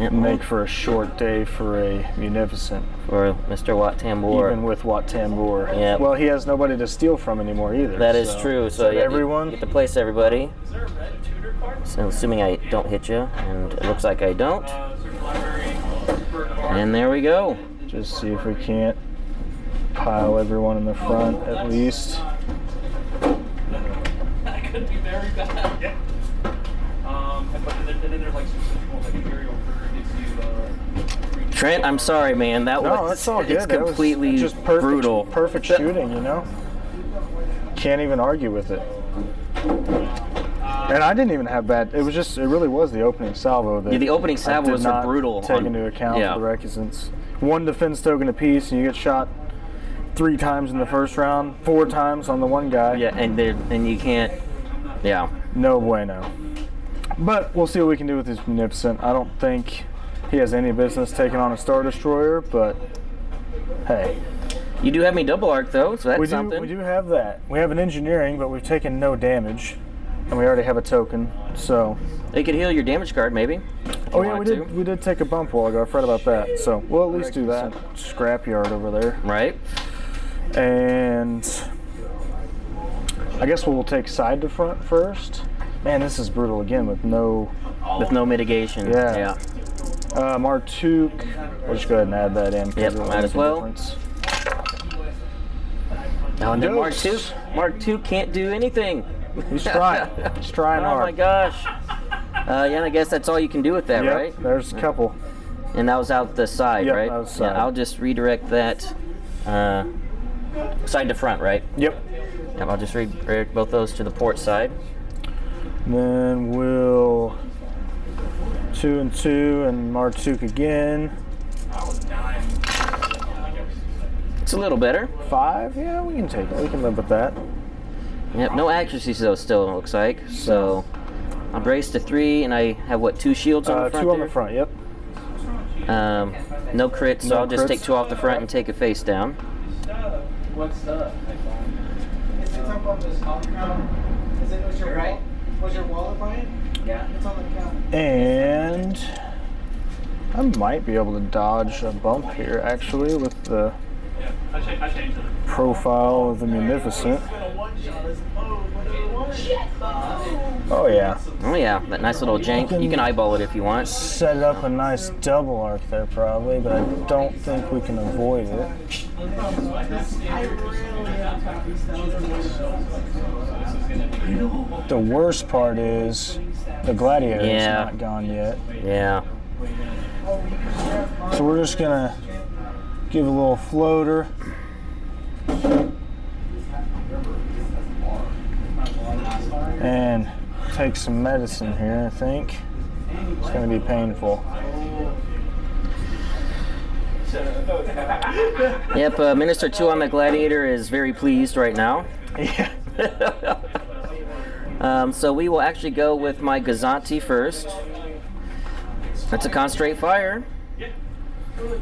Speaker 2: make for a short day for a Munificent.
Speaker 1: For Mr. Wat Tambor.
Speaker 2: Even with Wat Tambor.
Speaker 1: Yeah.
Speaker 2: Well, he has nobody to steal from anymore either.
Speaker 1: That is true. So
Speaker 2: everyone
Speaker 1: you get to place everybody. So assuming I don't hit you, and it looks like I don't. And there we go.
Speaker 2: Just see if we can't pile everyone in the front at least.
Speaker 3: That could be very bad.
Speaker 1: Trent, I'm sorry, man. That
Speaker 2: No,
Speaker 1: was
Speaker 2: that's all good.
Speaker 1: it's completely
Speaker 2: just perfect,
Speaker 1: brutal.
Speaker 2: Perfect shooting, you know. Can't even argue with it. And I didn't even have bad. It really was the opening salvo that.
Speaker 1: Yeah, the opening
Speaker 2: I
Speaker 1: salvo
Speaker 2: did
Speaker 1: was
Speaker 2: not
Speaker 1: brutal.
Speaker 2: Take into account
Speaker 1: yeah.
Speaker 2: the recusants. One defense token apiece, and you get shot 3 times in the first round, 4 times on the one guy.
Speaker 1: Yeah, and you can't. Yeah.
Speaker 2: No bueno. But we'll see what we can do with this Munificent. I don't think he has any business taking on a Star Destroyer, but hey.
Speaker 1: You do have me double arc though, so that's something.
Speaker 2: We do have that. We have an engineering, but we've taken no damage, and we already have a token, so.
Speaker 1: They could heal your damage card, maybe.
Speaker 2: Oh yeah, we did take a bump a while ago. I forgot about that. So we'll at least do that. Scrapyard over there.
Speaker 1: Right.
Speaker 2: And I guess we'll take side to front first. Man, this is brutal again with no
Speaker 1: mitigation.
Speaker 2: Yeah. Tuuk. We'll just go ahead and add that in.
Speaker 1: Yep, might as well. Oh, and then Mark Tuuk can't do anything.
Speaker 2: He's trying. He's trying hard.
Speaker 1: Oh my gosh. Yeah, and I guess that's all you can do with that,
Speaker 2: yep,
Speaker 1: right?
Speaker 2: There's a couple.
Speaker 1: And that was out the side,
Speaker 2: yep,
Speaker 1: right?
Speaker 2: That was side.
Speaker 1: Yeah, I'll just redirect that side to front, right?
Speaker 2: Yep.
Speaker 1: Yep, I'll just redirect both those to the port side.
Speaker 2: Then we'll 2 and 2 and Tuuk again.
Speaker 1: It's a little better.
Speaker 2: 5? Yeah, we can take it. We can live with that.
Speaker 1: Yep, no accuracy though still, it looks like. So I'll brace to 3 and I have what, 2 shields on the front?
Speaker 2: 2 on the front, yep.
Speaker 1: No crits, so I'll just take 2 off the front and take a face down.
Speaker 4: What's up? It's up on this account. Is it your right? Was your wallet, Brian? Yeah, it's on the account.
Speaker 2: And I might be able to dodge a bump here, actually, with the profile of the Munificent. Oh yeah.
Speaker 1: Oh yeah, that nice little jank. You can eyeball it if you want.
Speaker 2: Set up a nice double arc there probably, but I don't think we can avoid it. The worst part is the Gladiator is not gone yet.
Speaker 1: Yeah.
Speaker 2: So we're just gonna give a little floater. And take some medicine here, I think. It's going to be painful.
Speaker 1: Yep, Minister 2 on the Gladiator is very pleased right now.
Speaker 2: Yeah.
Speaker 1: So we will actually go with my Gazanti first. That's a concentrate fire.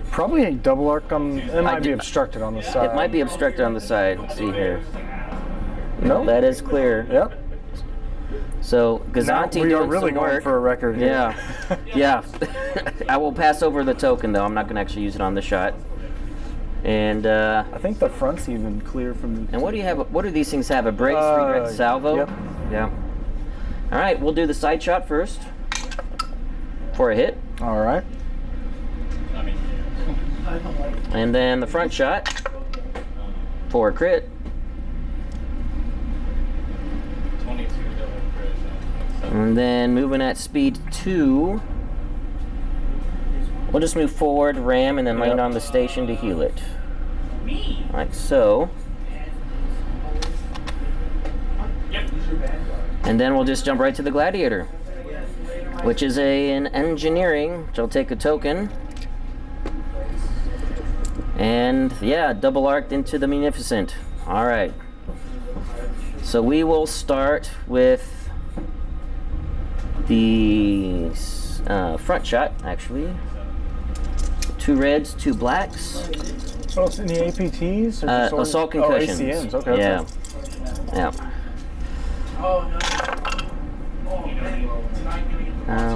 Speaker 2: Probably a double arc on. It might be obstructed on the side.
Speaker 1: It might be obstructed on the side. Let's see here.
Speaker 2: No,
Speaker 1: that is clear.
Speaker 2: Yep.
Speaker 1: So Gazanti
Speaker 2: we are
Speaker 1: doing
Speaker 2: really
Speaker 1: some work.
Speaker 2: going for a record here.
Speaker 1: Yeah, yeah. I will pass over the token though. I'm not going to actually use it on the shot. And
Speaker 2: I think the front's even clear from the.
Speaker 1: And what do you have? What do these things have? A brace, redirect salvo.
Speaker 2: Yep.
Speaker 1: Yeah. All right, we'll do the side shot first for a hit.
Speaker 2: All right.
Speaker 1: And then the front shot for a crit.
Speaker 5: 22 crit.
Speaker 1: And then moving at speed 2, we'll just move forward, ram, and then land on the station to heal it. Like so. And then we'll just jump right to the Gladiator, which is an engineering, which I'll take a token. And yeah, double arced into the Munificent. All right. So we will start with the front shot, actually. 2 reds, 2 blacks.
Speaker 2: Oh, it's any APTs? Or
Speaker 1: assault concussions.
Speaker 2: Oh, ACMs. Okay.
Speaker 1: Yeah. Yeah.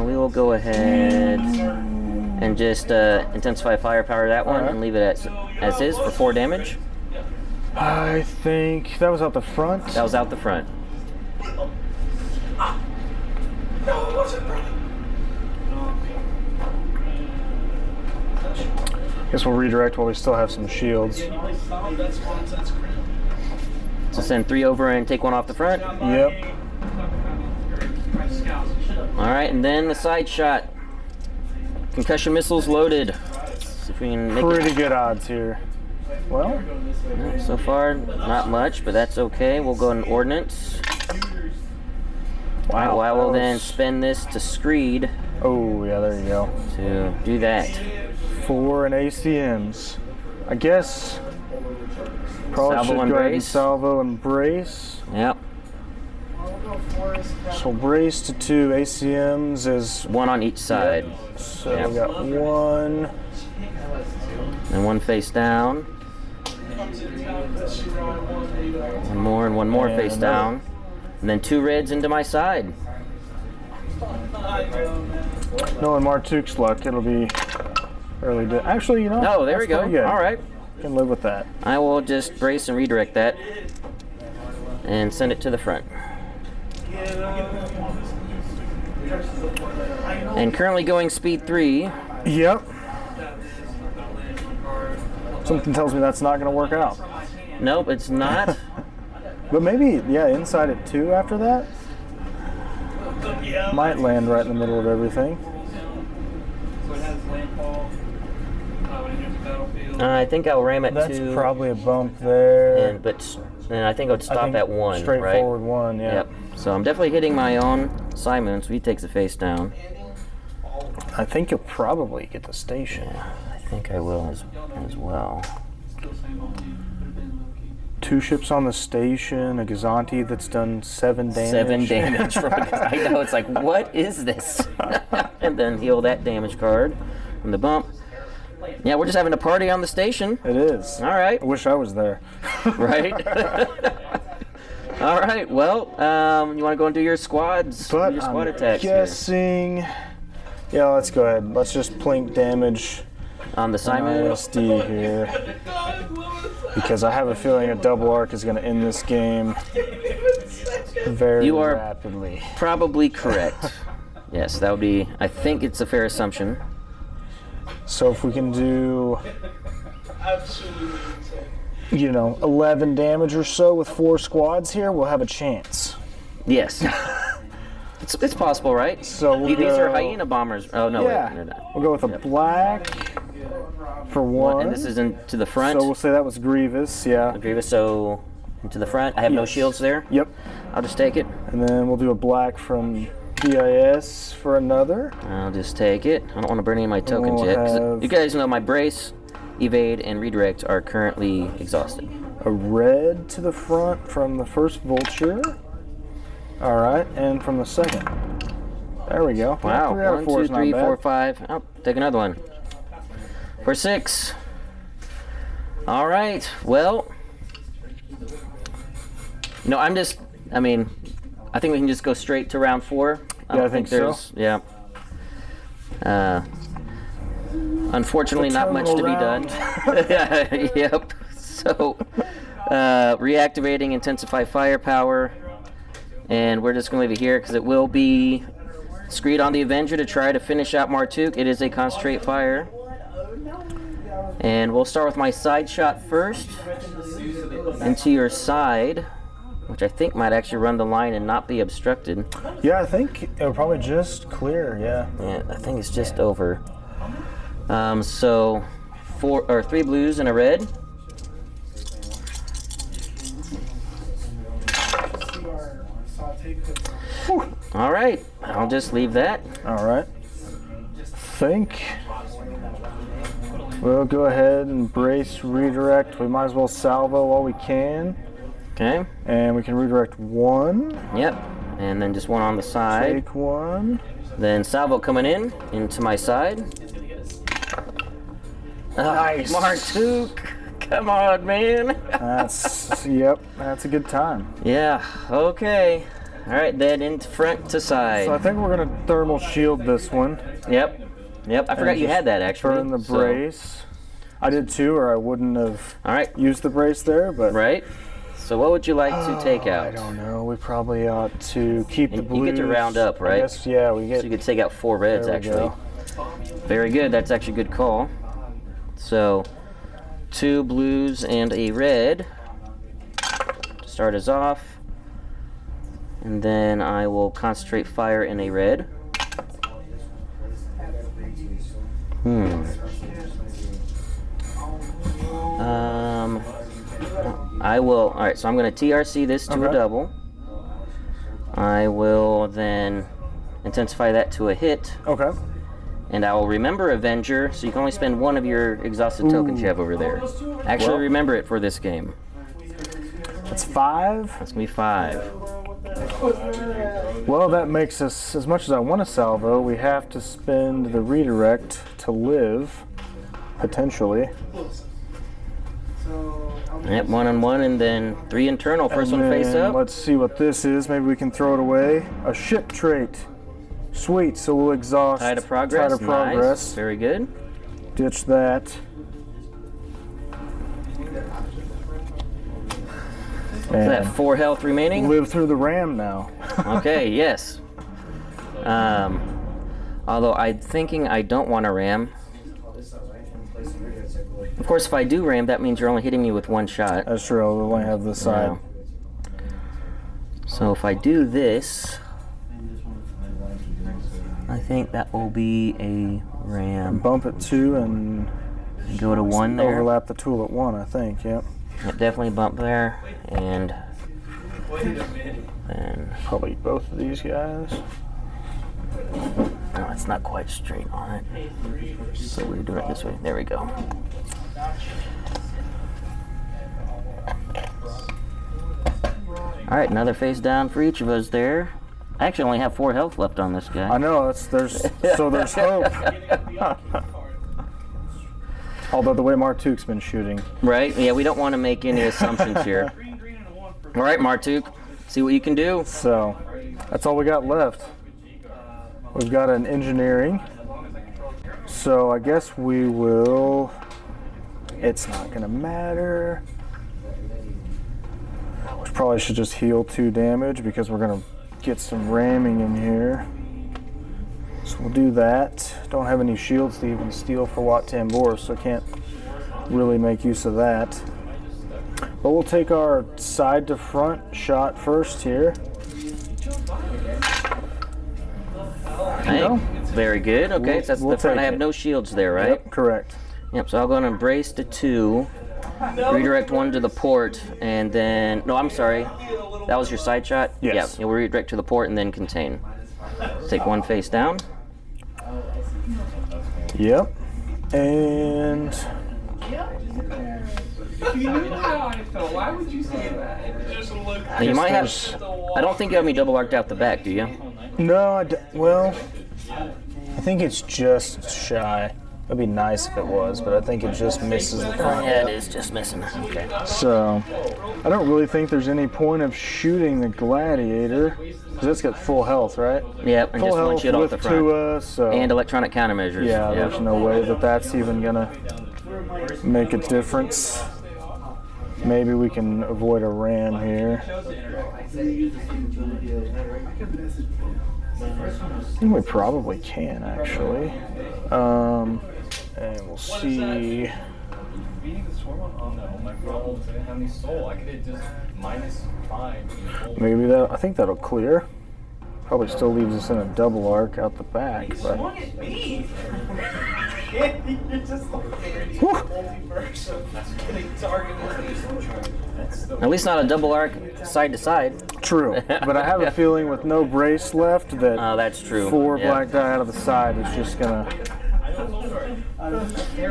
Speaker 1: We will go ahead and just intensify firepower that one and leave it as is for 4 damage.
Speaker 2: I think that was out the front.
Speaker 1: That was out the front.
Speaker 2: Guess we'll redirect while we still have some shields.
Speaker 1: So send 3 over and take 1 off the front.
Speaker 2: Yep.
Speaker 1: Alright, and then the side shot. Concussion missiles loaded. Let's see if we can make
Speaker 2: Pretty
Speaker 1: it.
Speaker 2: good odds here. Well,
Speaker 1: So far, not much, but that's okay. We'll go in ordnance.
Speaker 2: wow.
Speaker 1: Well, I will
Speaker 2: that
Speaker 1: then
Speaker 2: was-
Speaker 1: spend this to Screed
Speaker 2: Oh, yeah, there you go.
Speaker 1: to do that.
Speaker 2: 4 and ACMs. I guess probably
Speaker 1: Salvo
Speaker 2: should
Speaker 1: and
Speaker 2: go ahead and
Speaker 1: brace.
Speaker 2: salvo and brace.
Speaker 1: Yep.
Speaker 2: So brace to 2 ACMs is
Speaker 1: One on each side.
Speaker 2: so
Speaker 1: Yep.
Speaker 2: we got 1.
Speaker 1: And one face down. One more and one more
Speaker 2: And
Speaker 1: face
Speaker 2: another.
Speaker 1: down. And then 2 reds into my side.
Speaker 2: Knowing Tuuk's luck, it'll be fairly good. Actually, you know.
Speaker 1: Oh, there we
Speaker 2: that's
Speaker 1: go.
Speaker 2: pretty good.
Speaker 1: All right.
Speaker 2: Can live with that.
Speaker 1: I will just brace and redirect that and send it to the front. And currently going speed 3.
Speaker 2: Yep. Something tells me that's not going to work out.
Speaker 1: Nope, it's not.
Speaker 2: But maybe, yeah, inside at 2 after that. Might land right in the middle of everything.
Speaker 5: So it has landfall when it enters the battlefield.
Speaker 1: I think I'll ram it
Speaker 2: That's
Speaker 1: to,
Speaker 2: probably a bump there.
Speaker 1: and I think I would stop
Speaker 2: I think
Speaker 1: at 1, right?
Speaker 2: straightforward 1, yeah.
Speaker 1: Yep. So I'm definitely hitting my own Simon, so he takes the face down.
Speaker 2: I think you'll probably get the station.
Speaker 1: I think I will as well.
Speaker 5: Still same on you. Could have been low-key.
Speaker 2: 2 ships on the station, a Gazanti that's done 7 damage.
Speaker 1: 7 damage from I know, it's like, what is this? And then heal that damage card from the bump. Yeah, we're just having a party on the station.
Speaker 2: It is.
Speaker 1: All right.
Speaker 2: I wish I was there.
Speaker 1: Right? All right, well, you want to go and do your squads?
Speaker 2: But
Speaker 1: Do your squad
Speaker 2: I'm
Speaker 1: attacks here.
Speaker 2: guessing... Yeah, let's go ahead. Let's just plink damage
Speaker 1: On the
Speaker 2: on
Speaker 1: Simon?
Speaker 2: ISD here. Because I have a feeling a double arc is going to end this game very
Speaker 1: You are-
Speaker 2: rapidly.
Speaker 1: Probably correct. Yes, that would be, I think it's a fair assumption.
Speaker 2: So if we can do, 11 damage or so with 4 squads here, we'll have a chance.
Speaker 1: Yes. It's possible, right?
Speaker 2: So we'll
Speaker 1: These are
Speaker 2: go-
Speaker 1: hyena bombers. Oh, no,
Speaker 2: Yeah,
Speaker 1: wait, they're not.
Speaker 2: we'll go with a black for 1.
Speaker 1: And this is into the front.
Speaker 2: So we'll say that was Grievous, yeah.
Speaker 1: Grievous, so into the front. I have no
Speaker 2: Yes.
Speaker 1: shields there.
Speaker 2: Yep.
Speaker 1: I'll just take it.
Speaker 2: And then we'll do a black from BIS for another.
Speaker 1: I'll just take it. I don't want to burn any of my tokens
Speaker 2: we'll
Speaker 1: yet. 'Cause
Speaker 2: have-
Speaker 1: you guys know my brace, evade, and redirect are currently exhausted.
Speaker 2: A red to the front from the first Vulture. All right, and from the second. There we go.
Speaker 1: Wow.
Speaker 2: 3 out of
Speaker 1: 1,
Speaker 2: 4
Speaker 1: 2,
Speaker 2: is not
Speaker 1: 3,
Speaker 2: bad.
Speaker 1: 4, 5. Oh, take another one. For 6. All right. Well, no, I think we can just go straight to round 4.
Speaker 2: Yeah, I think so.
Speaker 1: there's, yeah. Unfortunately,
Speaker 2: The
Speaker 1: not much to be
Speaker 2: terminal
Speaker 1: done. Yep. So, reactivating intensify firepower, and we're just going to leave it here because it will be Screed on the Avenger to try to finish out Tuuk. It is a concentrate fire. And we'll start with my side shot first into your side, which I think might actually run the line and not be obstructed.
Speaker 2: Yeah, I think it'll probably just clear, yeah.
Speaker 1: Yeah, I think it's just over. So 3 blues and a red. All right, I'll just leave that.
Speaker 2: All right. Think we'll go ahead and brace, redirect. We might as well salvo while we can.
Speaker 1: Okay.
Speaker 2: And we can redirect 1.
Speaker 1: Yep. And then just one on the side.
Speaker 2: Take 1.
Speaker 1: Then salvo coming in into my side.
Speaker 2: Nice.
Speaker 1: Tuuk. Come on, man.
Speaker 2: Yep, that's a good time.
Speaker 1: Yeah. Okay. All right. Then into front to side.
Speaker 2: So I think we're gonna thermal shield this one.
Speaker 1: Yep. I forgot you had that actually.
Speaker 2: Burn the
Speaker 1: So-
Speaker 2: brace. I did too, or I wouldn't have
Speaker 1: all right.
Speaker 2: used the brace there, but
Speaker 1: Right. So what would you like to take out?
Speaker 2: I don't know. We probably ought to keep the
Speaker 1: And
Speaker 2: blues.
Speaker 1: you get to round up, right?
Speaker 2: I guess, yeah, we get.
Speaker 1: So you could take out 4 reds
Speaker 2: There we
Speaker 1: actually.
Speaker 2: go.
Speaker 1: Very good. That's actually a good call. So 2 blues and a red to start us off. And then I will concentrate fire in a red. I will. All right, so I'm going to TRC this to a double. I will then intensify that to a hit.
Speaker 2: Okay.
Speaker 1: And I will remember Avenger, so you can only spend one of your exhausted tokens you have over there. Actually, remember it for this game.
Speaker 2: That's 5.
Speaker 1: That's going to be 5.
Speaker 2: Well, that makes us, as much as I want to salvo, we have to spend the redirect to live, potentially.
Speaker 1: Yep, 1 on 1, and then 3 internal. First
Speaker 2: And
Speaker 1: one face
Speaker 2: then
Speaker 1: up.
Speaker 2: let's see what this is. Maybe we can throw it away. A ship trait. Sweet, so we'll exhaust
Speaker 1: Tide of Progress.
Speaker 2: Tide of Progress.
Speaker 1: Nice. Very good.
Speaker 2: Ditch that.
Speaker 1: Is that 4 health remaining?
Speaker 2: Live through the ram now.
Speaker 1: Okay, yes. Although I'm thinking I don't want to ram. Of course, if I do ram, that means you're only hitting me with 1 shot.
Speaker 2: That's true, I'll only have this side.
Speaker 1: Yeah. So if I do this, I think that will be a ram.
Speaker 2: Bump it 2 and
Speaker 1: Go to 1 there.
Speaker 2: overlap the tool at 1, I think, yep.
Speaker 1: Yep, definitely bump there. And
Speaker 2: Probably both of these guys.
Speaker 1: no, it's not quite straight on it. So we're doing it this way. There we go. All right, another face down for each of us there. I actually only have 4 health left on this guy.
Speaker 2: I know, there's hope. Although the way Tuuk's been shooting.
Speaker 1: Right? Yeah, we don't want to make any assumptions here. All right, Tuuk, see what you can do.
Speaker 2: So, that's all we got left. We've got an engineering. So I guess we will, it's not gonna matter. We probably should just heal 2 damage because we're gonna get some ramming in here. So we'll do that. Don't have any shields to even steal for Wat Tambor, so can't really make use of that. But we'll take our side to front shot first here.
Speaker 1: Hey, very good. Okay, so that's
Speaker 2: we'll
Speaker 1: the front. I
Speaker 2: take
Speaker 1: have
Speaker 2: it.
Speaker 1: no shields there, right?
Speaker 2: Yep, correct.
Speaker 1: Yep, so I'll go and embrace the 2, redirect 1 to the port, and then, no, I'm sorry. That was your side shot?
Speaker 2: Yes.
Speaker 1: Yeah, you'll redirect to the port and then contain. Take 1 face down.
Speaker 2: Yep. And
Speaker 5: You knew how I felt. Why would you say that? It just looked.
Speaker 1: Now, you might have, I don't think you have me double arced out the back, do you?
Speaker 2: no, well, I think it's just shy. It'd be nice if it was, but I think it just misses the front.
Speaker 1: Yeah, it is just missing. Okay.
Speaker 2: So, I don't really think there's any point of shooting the gladiator, because it's got full health, right?
Speaker 1: Yep, and
Speaker 2: Full
Speaker 1: just 1
Speaker 2: health
Speaker 1: shit off the
Speaker 2: with
Speaker 1: front.
Speaker 2: Tua, so
Speaker 1: And electronic countermeasures.
Speaker 2: yeah, there's no way that that's even gonna make a difference. Maybe we can avoid a ram here. I think we probably can, actually. And we'll see.
Speaker 5: Beating the swarm on that on my roll, I didn't have any soul. I could have just -5.
Speaker 2: Maybe that. I think that'll clear. Probably still leaves us in a double arc out the back. But
Speaker 4: at me. You're just like multiverse of getting targeted.
Speaker 1: At least not a double arc side to side.
Speaker 2: true. But I have a feeling with no brace left that
Speaker 1: Oh, that's true.
Speaker 2: 4
Speaker 1: Yeah.
Speaker 2: black die out of the side is just gonna.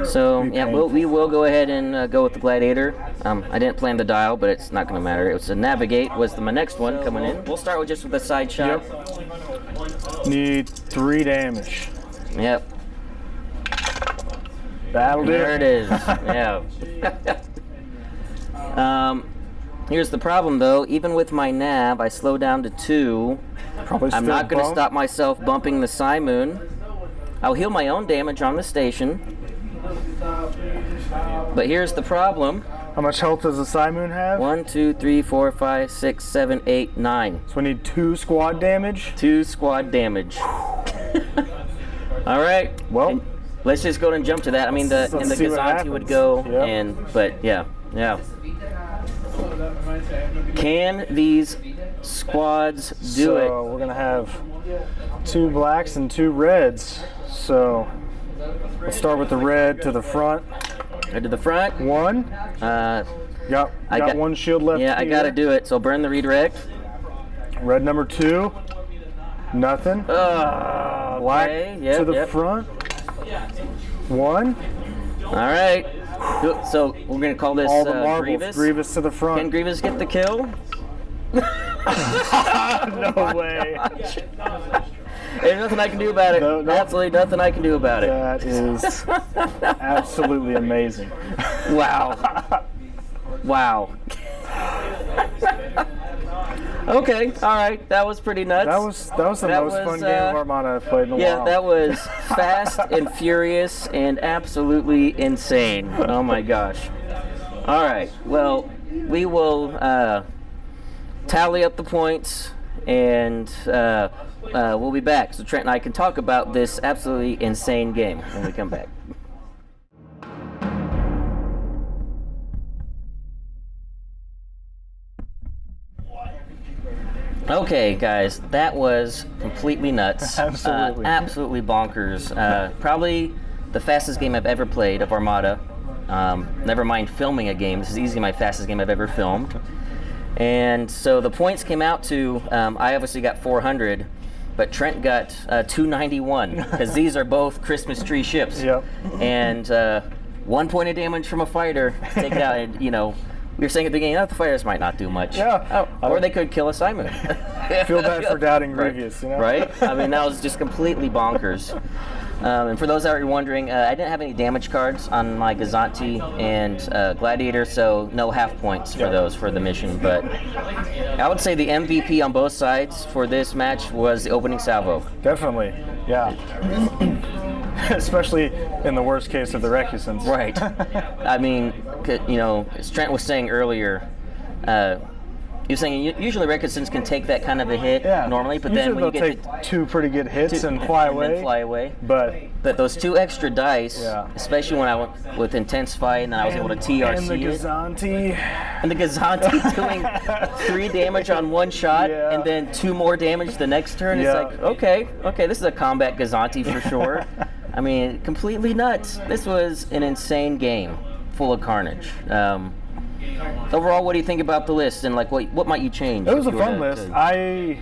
Speaker 1: So,
Speaker 2: Be
Speaker 1: yeah,
Speaker 2: painful.
Speaker 1: we will go ahead and go with the Gladiator. I didn't plan the dial, but it's not going to matter. It was a Navigate was my next one coming in. We'll start with just with a side shot.
Speaker 2: Need 3 damage.
Speaker 1: Yep.
Speaker 2: That'll do.
Speaker 1: There it is. Yeah. Here's the problem, though. Even with my nav, I slow down to 2.
Speaker 2: Probably
Speaker 1: I'm
Speaker 2: still
Speaker 1: not going to
Speaker 2: bump.
Speaker 1: stop myself bumping the Simoon. I'll heal my own damage on the station. But here's the problem.
Speaker 2: How much health does the Simoon have?
Speaker 1: 1, 2, 3, 4, 5, 6, 7, 8, 9.
Speaker 2: So we need 2 squad damage.
Speaker 1: 2 squad damage. All right.
Speaker 2: Well,
Speaker 1: And let's just go ahead and jump to that. I mean, the
Speaker 2: Let's
Speaker 1: in the
Speaker 2: see what
Speaker 1: Gazanti would
Speaker 2: happens.
Speaker 1: go,
Speaker 2: Yep.
Speaker 1: but yeah. Can these squads, do it.
Speaker 2: So we're gonna have 2 blacks and 2 reds. So let's start with the red to the front.
Speaker 1: Red to the front.
Speaker 2: 1. Got 1 shield left.
Speaker 1: Yeah, I gotta do it. So burn the redirect.
Speaker 2: Red number 2. Nothing. Black
Speaker 1: Okay.
Speaker 2: to the front. 1.
Speaker 1: All right. So we're gonna call this
Speaker 2: All the marbles.
Speaker 1: Grievous.
Speaker 2: Grievous to the front.
Speaker 1: Can Grievous get the kill?
Speaker 2: No way.
Speaker 1: There's nothing I can do about it.
Speaker 2: No.
Speaker 1: Absolutely nothing I can do about it.
Speaker 2: That is absolutely amazing.
Speaker 1: Wow. Wow. Okay, all right. That was pretty nuts.
Speaker 2: That was the most fun game of Armada I've played in a while.
Speaker 1: Yeah, that was fast and furious and absolutely insane. Oh my gosh. All right. Well, we will tally up the points and we'll be back so Trent and I can talk about this absolutely insane game when we come back. Okay, guys, that was completely nuts.
Speaker 2: Absolutely.
Speaker 1: Absolutely bonkers. Probably the fastest game I've ever played of Armada. Never mind filming a game. This is easily my fastest game I've ever filmed. And so the points came out to, I obviously got 400, but Trent got 291, because these are both Christmas tree ships.
Speaker 2: Yep.
Speaker 1: And 1 point of damage from a fighter, take it out, and we were saying at the beginning, the fighters might not do much.
Speaker 2: Yeah.
Speaker 1: Or they could kill a Simon.
Speaker 2: Feel bad for doubting
Speaker 1: Right.
Speaker 2: Grievous,
Speaker 1: Right? I mean, that was just completely bonkers. And for those that were wondering, I didn't have any damage cards on my Gazanti and Gladiator, so no half points for those for the mission. But I would say the MVP on both sides for this match was the opening salvo.
Speaker 2: Definitely, yeah. Especially in the worst case of the Recusants.
Speaker 1: Right. I mean, as Trent was saying earlier, he was saying usually Recusants can take that kind of a hit normally, but
Speaker 2: usually
Speaker 1: then when you
Speaker 2: they'll
Speaker 1: get
Speaker 2: take 2 pretty good hits and fly away.
Speaker 1: But those 2 extra dice, especially when I went with Intense Fight and then I was able to TRC
Speaker 2: and the
Speaker 1: it.
Speaker 2: Gazanti.
Speaker 1: And the Gazanti doing 3 damage on 1 shot and then 2 more damage the next turn. It's like, okay, this is a combat Gazanti for sure. I mean, completely nuts. This was an insane game, full of carnage. Overall, what do you think about the list, and what might you change?
Speaker 2: It was a fun list. I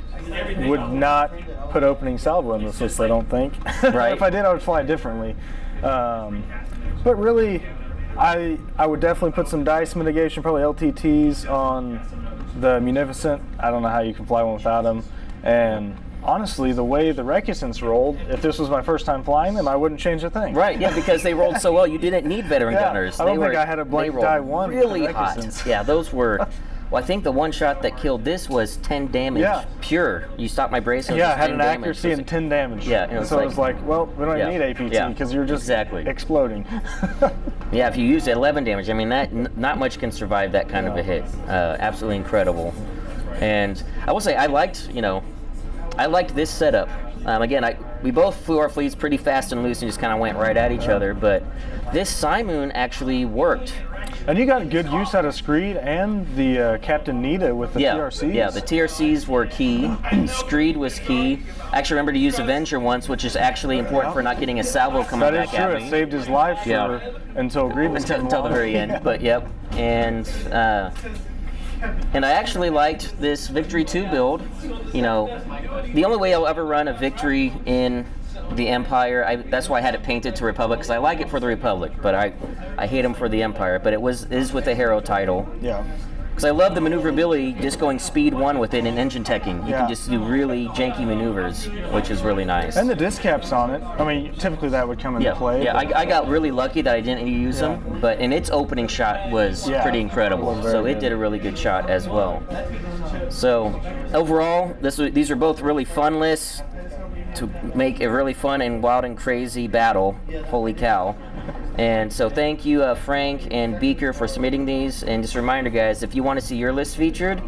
Speaker 2: would not put opening salvo in this list, I don't think.
Speaker 1: Right.
Speaker 2: If I did, I would fly differently. But really, I would definitely put some dice mitigation, probably LTTs on the Munificent. I don't know how you can fly one without them. And honestly, the way the Recusants rolled, if this was my first time flying them, I wouldn't change a thing.
Speaker 1: Right, yeah, because they rolled so well, you didn't need veteran gunners.
Speaker 2: I don't think I had a blank die 1.
Speaker 1: Really hot. Yeah, those were. Well, I think the 1 shot that killed this was 10 damage pure. You stopped my brace.
Speaker 2: Yeah, it had an accuracy and 10 damage.
Speaker 1: Yeah, and
Speaker 2: so it was like, well, we don't even need APT because you're just exploding.
Speaker 1: Yeah, if you use 11 damage, I mean, not much can survive that kind of a hit. Absolutely incredible. And I will say, I liked this setup. Again, we both flew our fleets pretty fast and loose and just kind of went right at each other, but this Simoon actually worked.
Speaker 2: And you got good use out of Screed and the Captain Nita with the TRCs.
Speaker 1: Yeah, the TRCs were key. Screed was key. I actually remember to use Avenger once, which is actually important for not getting a salvo coming back at me.
Speaker 2: That is true. It saved his life until Grievous came
Speaker 1: until the very end. But and I actually liked this Victory 2 build. The only way I'll ever run a Victory in the Empire, that's why I had it painted to Republic, because I like it for the Republic, but I hate them for the Empire. But it is with the Hero title.
Speaker 2: Yeah.
Speaker 1: Because I love the maneuverability, just going speed 1 with it and engine teching. You can just do really janky maneuvers, which is really nice.
Speaker 2: And the disc caps on it. I mean, typically that would come into play.
Speaker 1: Yeah, I got really lucky that I didn't use them, and its opening shot was pretty incredible. So it did a really good shot as well. So overall, these are both really fun lists to make a really fun and wild and crazy battle. Holy cow. And so thank you, Frank and Beaker, for submitting these. And just a reminder, guys, if you want to see your list featured,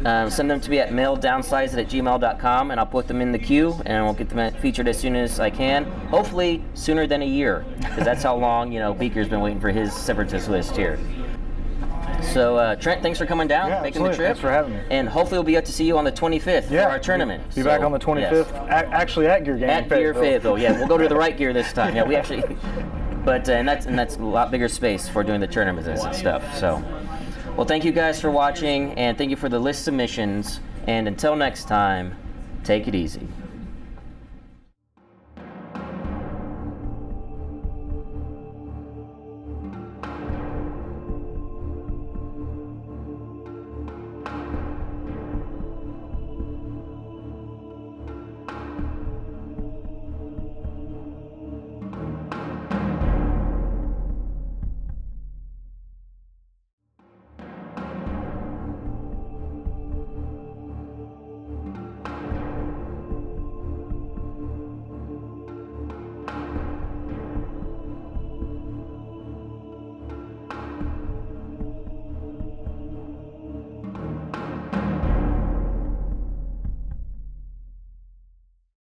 Speaker 1: send them to me at maildownsized@gmail.com, and I'll put them in the queue, and we'll get them featured as soon as I can. Hopefully sooner than a year, because that's how long Beaker's been waiting for his Separatist list here. So Trent, thanks for coming down,
Speaker 2: Yeah,
Speaker 1: making the
Speaker 2: absolutely.
Speaker 1: trip.
Speaker 2: Thanks for having me.
Speaker 1: And hopefully we'll be able to see you on the 25th for our tournament.
Speaker 2: Be back on the 25th.
Speaker 1: Yes.
Speaker 2: Actually, at Gear Game.
Speaker 1: At Gear Fayetteville. Yeah, we'll go to the right gear this time. Yeah, we actually. But and that's a lot bigger space for doing the tournaments and stuff. So, well, thank you guys for watching, and thank you for the list submissions. And until next time, take it easy.